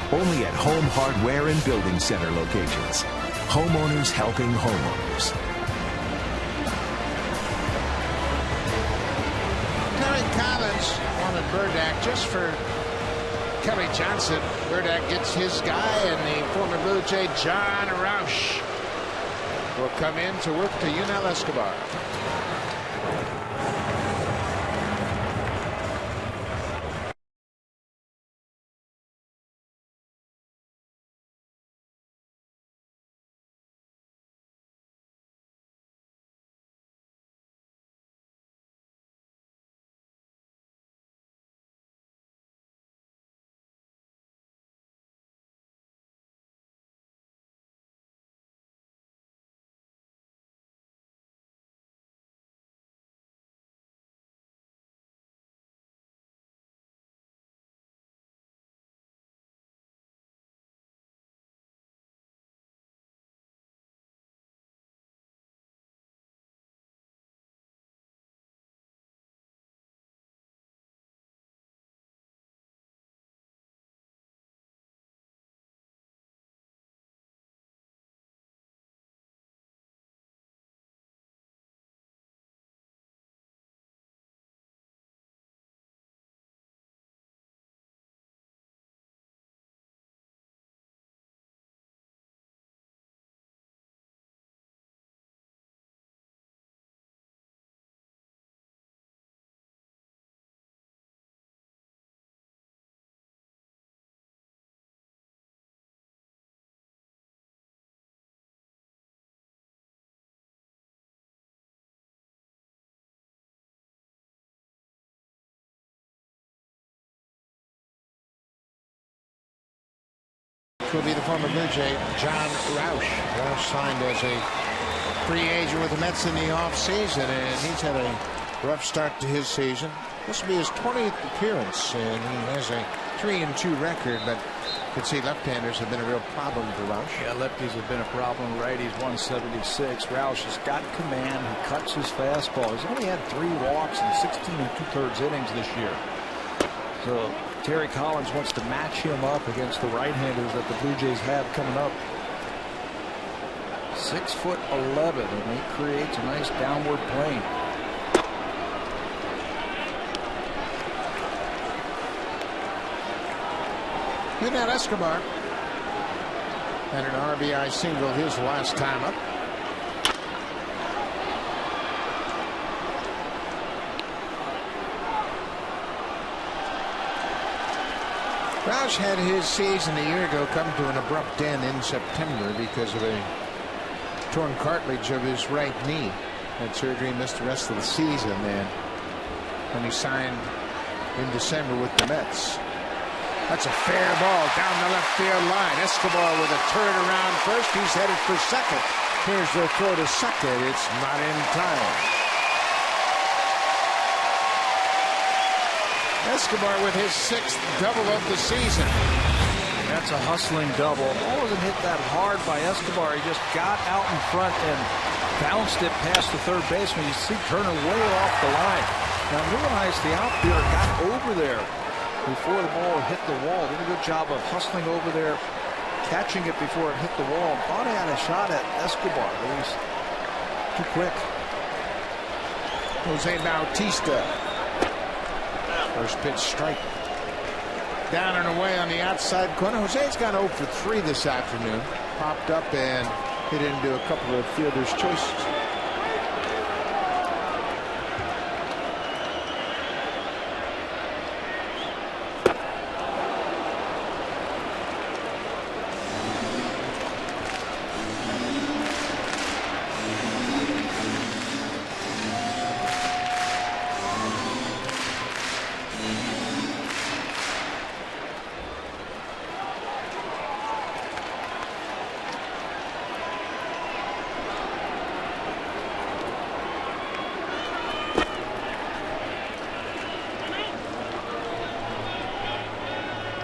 Only at Home Hardware and Building Center locations. Homeowners helping homeowners. Terry Collins wanted Burdack just for Kelly Johnson. Burdack gets his guy, and the former Blue Jay John Roush will come in to work to Yunel Escobar. will be the former Blue Jay, John Roush. Roush signed as a free agent with the Mets in the offseason, and he's had a rough start to his season. This will be his 20th appearance, and he has a 3-2 record, but you can see left-handers have been a real problem for Roush. Yeah, lefties have been a problem. Righties 176. Roush has got command. He cuts his fastball. He's only had 3 walks in 16 2/3 innings this year. So Terry Collins wants to match him up against the right-handers that the Blue Jays have coming up. 6'11", and he creates a nice downward plane. Yunel Escobar had an RBI single his last time up. Roush had his season a year ago come to an abrupt end in September because of a torn cartilage of his right knee. Had surgery, missed the rest of the season, and when he signed in December with the Mets. That's a fair ball down the left field line. Escobar with a turn around first. He's headed for second. Here's the throw to second. It's not in time. Escobar with his 6th double of the season. That's a hustling double. Ball wasn't hit that hard by Escobar. He just got out in front and bounced it past the third baseman. You see Turner way off the line. Now realize the outfielder got over there before the ball hit the wall. Did a good job of hustling over there, catching it before it hit the wall. Thought he had a shot at Escobar, but he's too quick. Jose Bautista. First pitch strike. Down and away on the outside corner. Jose's gone 0 for 3 this afternoon. Popped up and hit into a couple of fielders' choices.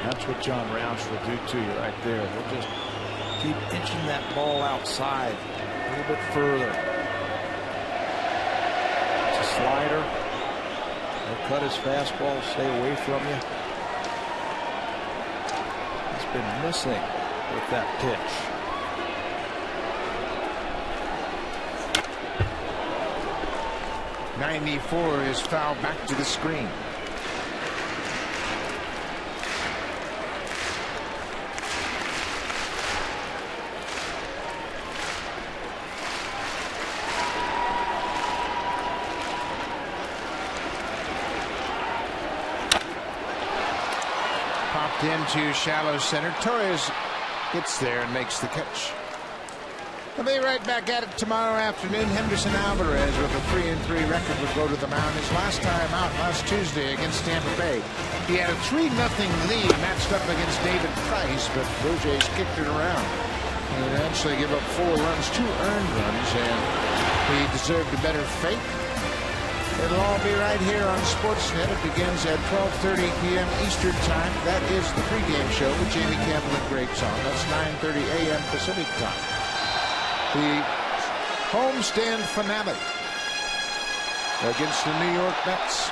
That's what John Roush will do to you right there. He'll just keep inching that ball outside a little bit further. It's a slider. He'll cut his fastball, stay away from you. He's been missing with that pitch. .94 is fouled back to the screen. Popped into shallow center. Torres gets there and makes the catch. We'll be right back at it tomorrow afternoon. Henderson Alvarez with a 3-3 record would go to the mound his last time out last Tuesday against Tampa Bay. He had a 3-0 lead matched up against David Price, but Blue Jays kicked it around and eventually give up 4 runs, 2 earned runs, and he deserved a better fate. It'll all be right here on Sportsnet. It begins at 12:30 p.m. Eastern Time. That is the pregame show with Jamie Campbell and Greg Song. That's 9:30 a.m. Pacific Time. The homestand finale against the New York Mets.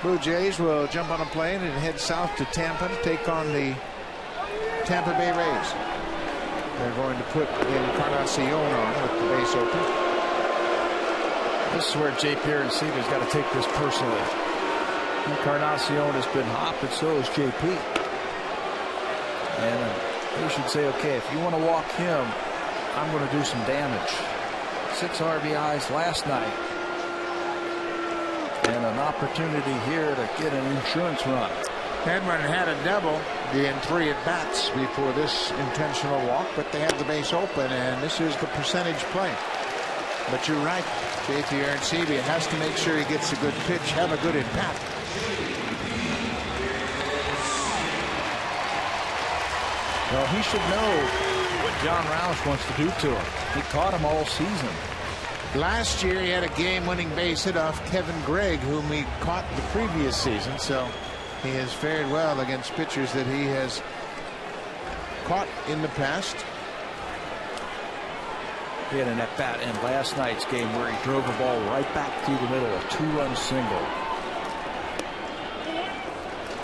Blue Jays will jump on a plane and head south to Tampa to take on the Tampa Bay Rays. They're going to put Encarnacion on with the base open. This is where J. Pierre-Cita's got to take this personally. Encarnacion has been hot, but so is JP. And he should say, okay, if you want to walk him, I'm going to do some damage. 6 RBIs last night. And an opportunity here to get an insurance run. Edwin had a double in 3 at-bats before this intentional walk, but they have the base open, and this is the percentage play. But you're right, J.P. Arancibia has to make sure he gets a good pitch, have a good at-bat. Well, he should know what John Roush wants to do to him. He caught him all season. Last year he had a game-winning base hit off Kevin Gregg, whom he caught the previous season, so he has fared well against pitchers that he has caught in the past. He had an at-bat in last night's game where he drove the ball right back through the middle, a 2-run single.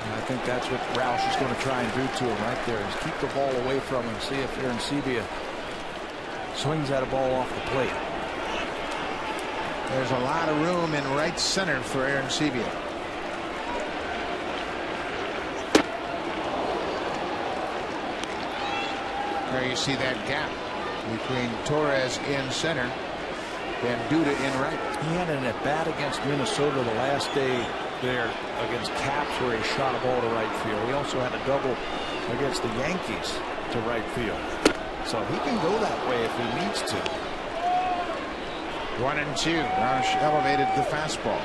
And I think that's what Roush is going to try and do to him right there, is keep the ball away from him, see if Arancibia swings that ball off the plate. There's a lot of room in right center for Arancibia. There you see that gap between Torres in center and Duda in right. He had an at-bat against Minnesota the last day there against Caps where he shot a ball to right field. He also had a double against the Yankees to right field. So he can go that way if he needs to. 1-2. Roush elevated the fastball.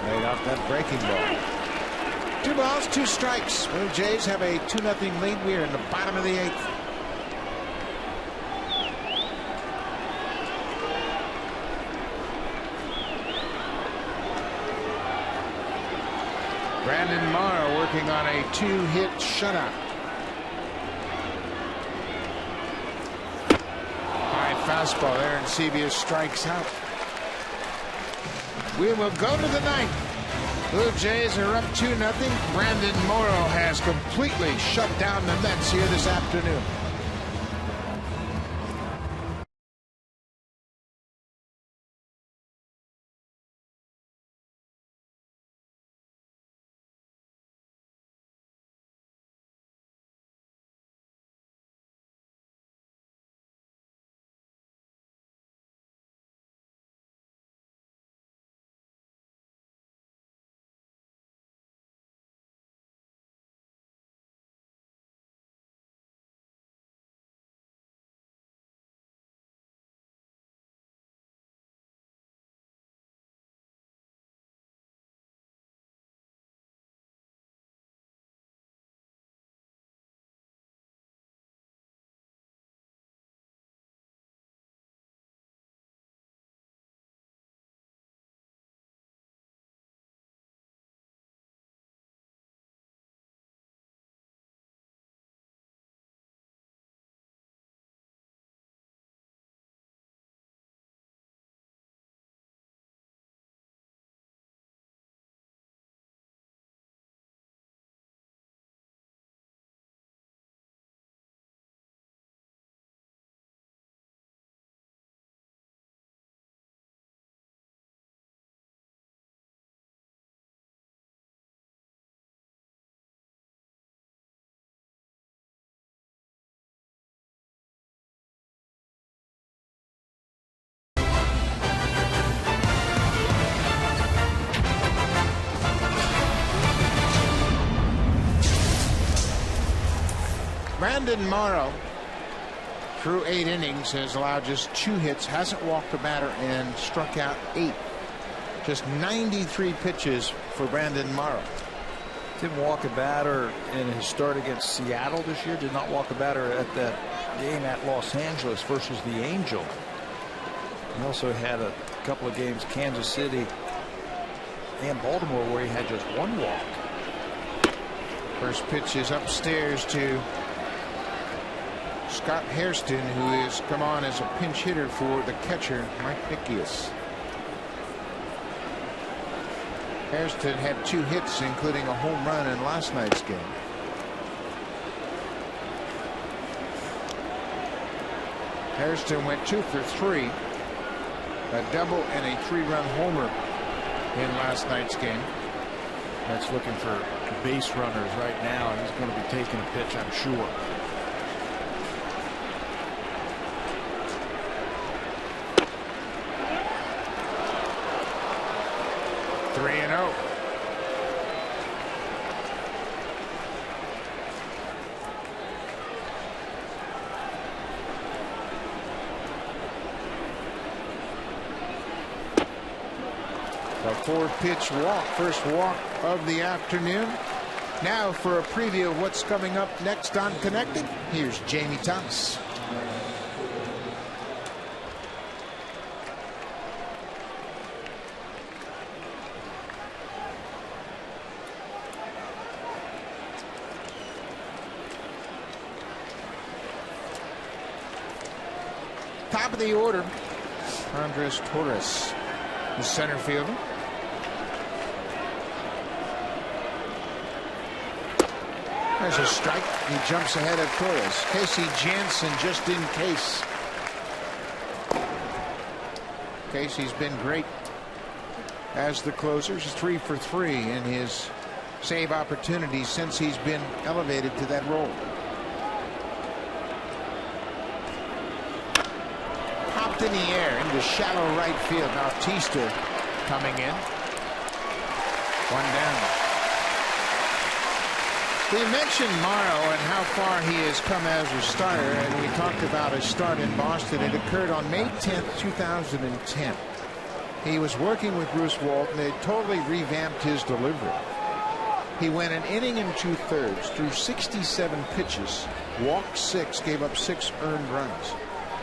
Laid off that breaking ball. 2 balls, 2 strikes. Blue Jays have a 2-0 lead. We are in the bottom of the 8th. Brandon Morrow working on a 2-hit shutout. High fastball there, and Arancibia strikes out. We will go to the 9th. Blue Jays are up 2-0. Brandon Morrow has completely shut down the Mets here this afternoon. Brandon Morrow, through 8 innings, has allowed just 2 hits, hasn't walked a batter, and struck out 8. Just 93 pitches for Brandon Morrow. Didn't walk a batter in his start against Seattle this year. Did not walk a batter at that game at Los Angeles versus the Angel. He also had a couple of games, Kansas City and Baltimore, where he had just 1 walk. First pitch is upstairs to Scott Hairston, who has come on as a pinch hitter for the catcher, Mike Nickius. Hairston had 2 hits, including a home run in last night's game. Hairston went 2 for 3, a double and a 3-run homer in last night's game. That's looking for base runners right now, and he's going to be taking a pitch, I'm sure. Three and 0. A 4-pitch walk, first walk of the afternoon. Now for a preview of what's coming up next on Connected, here's Jamie Thomas. Top of the order, Andres Torres, the center fielder. There's a strike. He jumps ahead of Torres. Casey Jansen just in case. Casey's been great as the closer. He's 3 for 3 in his save opportunities since he's been elevated to that role. Popped in the air into shallow right field. Bautista coming in. 1 down. We mentioned Morrow and how far he has come as a starter, and we talked about his start in Boston. It occurred on May 10th, 2010. He was working with Bruce Walton. They totally revamped his delivery. He went an inning and 2/3 through 67 pitches, walked 6, gave up 6 earned runs.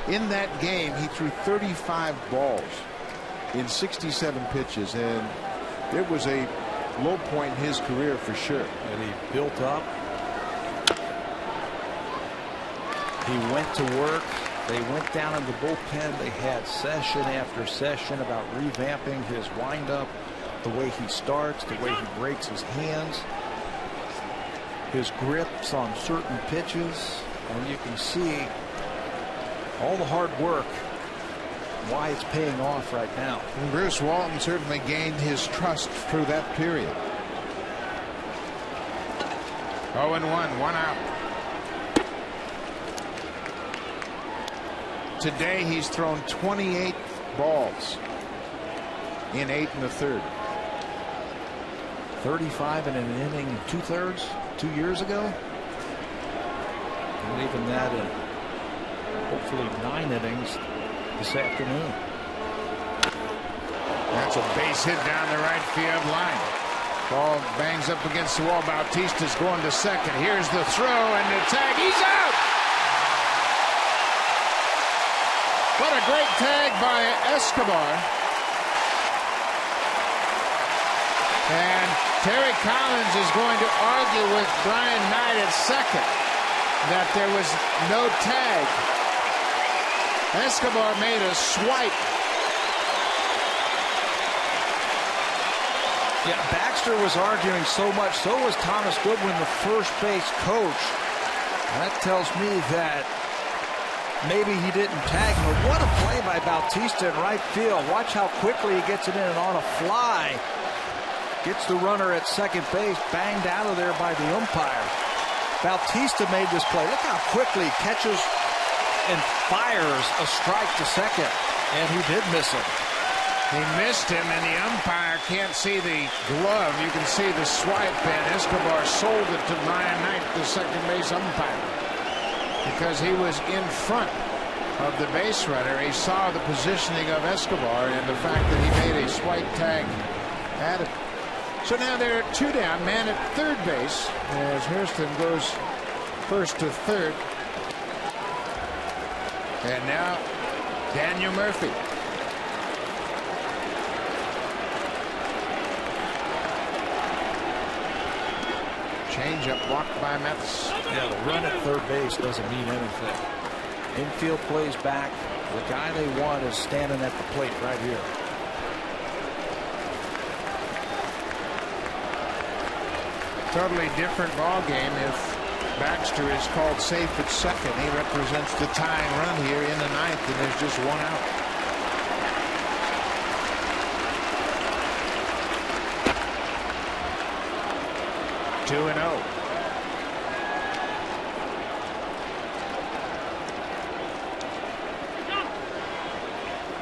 In that game, he threw 35 balls in 67 pitches, and it was a low point in his career for sure. And he built up. He went to work. They went down in the bullpen. They had session after session about revamping his windup, the way he starts, the way he breaks his hands, his grips on certain pitches. And you can see all the hard work, why it's paying off right now. And Bruce Walton certainly gained his trust through that period. 0-1, 1 out. Today he's thrown 28 balls in 8 1/3. 35 in an inning and 2/3 2 years ago. And even that in hopefully 9 innings this afternoon. That's a base hit down the right field line. Ball bangs up against the wall. Bautista's going to second. Here's the throw and the tag. He's out. What a great tag by Escobar. And Terry Collins is going to argue with Brian Knight at second that there was no tag. Escobar made a swipe. Yeah, Baxter was arguing so much. So was Thomas Goodwin, the first base coach. That tells me that maybe he didn't tag him. But what a play by Bautista in right field. Watch how quickly he gets it in and on a fly. Gets the runner at second base, banged out of there by the umpire. Bautista made this play. Look how quickly he catches and fires a strike to second. And he did miss him. He missed him, and the umpire can't see the glove. You can see the swipe, and Escobar sold it to Brian Knight, the second base umpire, because he was in front of the base runner. He saw the positioning of Escobar and the fact that he made a swipe tag at it. So now they're 2 down, man at third base as Hairston goes first to third. And now Daniel Murphy. Changeup blocked by Mets. Yeah, the run at third base doesn't mean anything. Infield plays back. The guy they want is standing at the plate right here. Totally different ball game if Baxter is called safe at second. He represents the tying run here in the 9th, and there's just 1 out. Two and 0.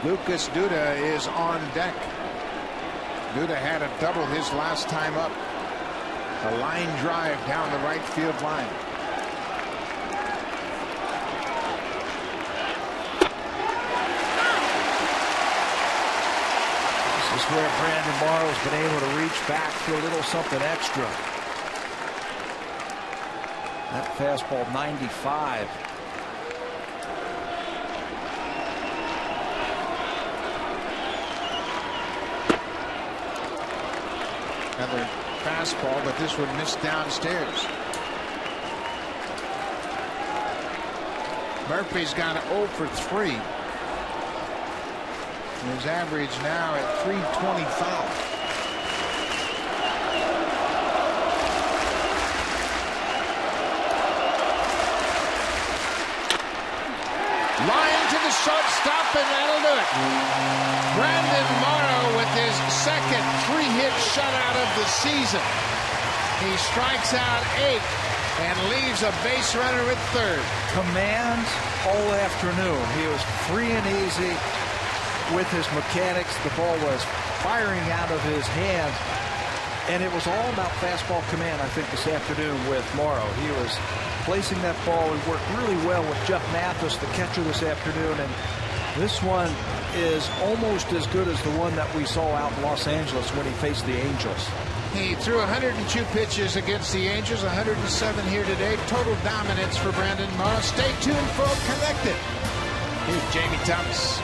Lucas Duda is on deck. Duda had a double his last time up. A line drive down the right field line. This is where Brandon Morrow's been able to reach back for a little something extra. That fastball 95. Another fastball, but this one missed downstairs. Murphy's got an 0 for 3. And his average now at 325. Line to the shortstop, and that'll do it. Brandon Morrow with his second 3-hit shutout of the season. He strikes out 8 and leaves a base runner at third. Command all afternoon. He was free and easy with his mechanics. The ball was firing out of his hands. And it was all about fastball command, I think, this afternoon with Morrow. He was placing that ball and worked really well with Jeff Mathis, the catcher, this afternoon. And this one is almost as good as the one that we saw out in Los Angeles when he faced the Angels. He threw 102 pitches against the Angels, 107 here today. Total dominance for Brandon Morrow. Stay tuned for Connected. Here's Jamie Thomas.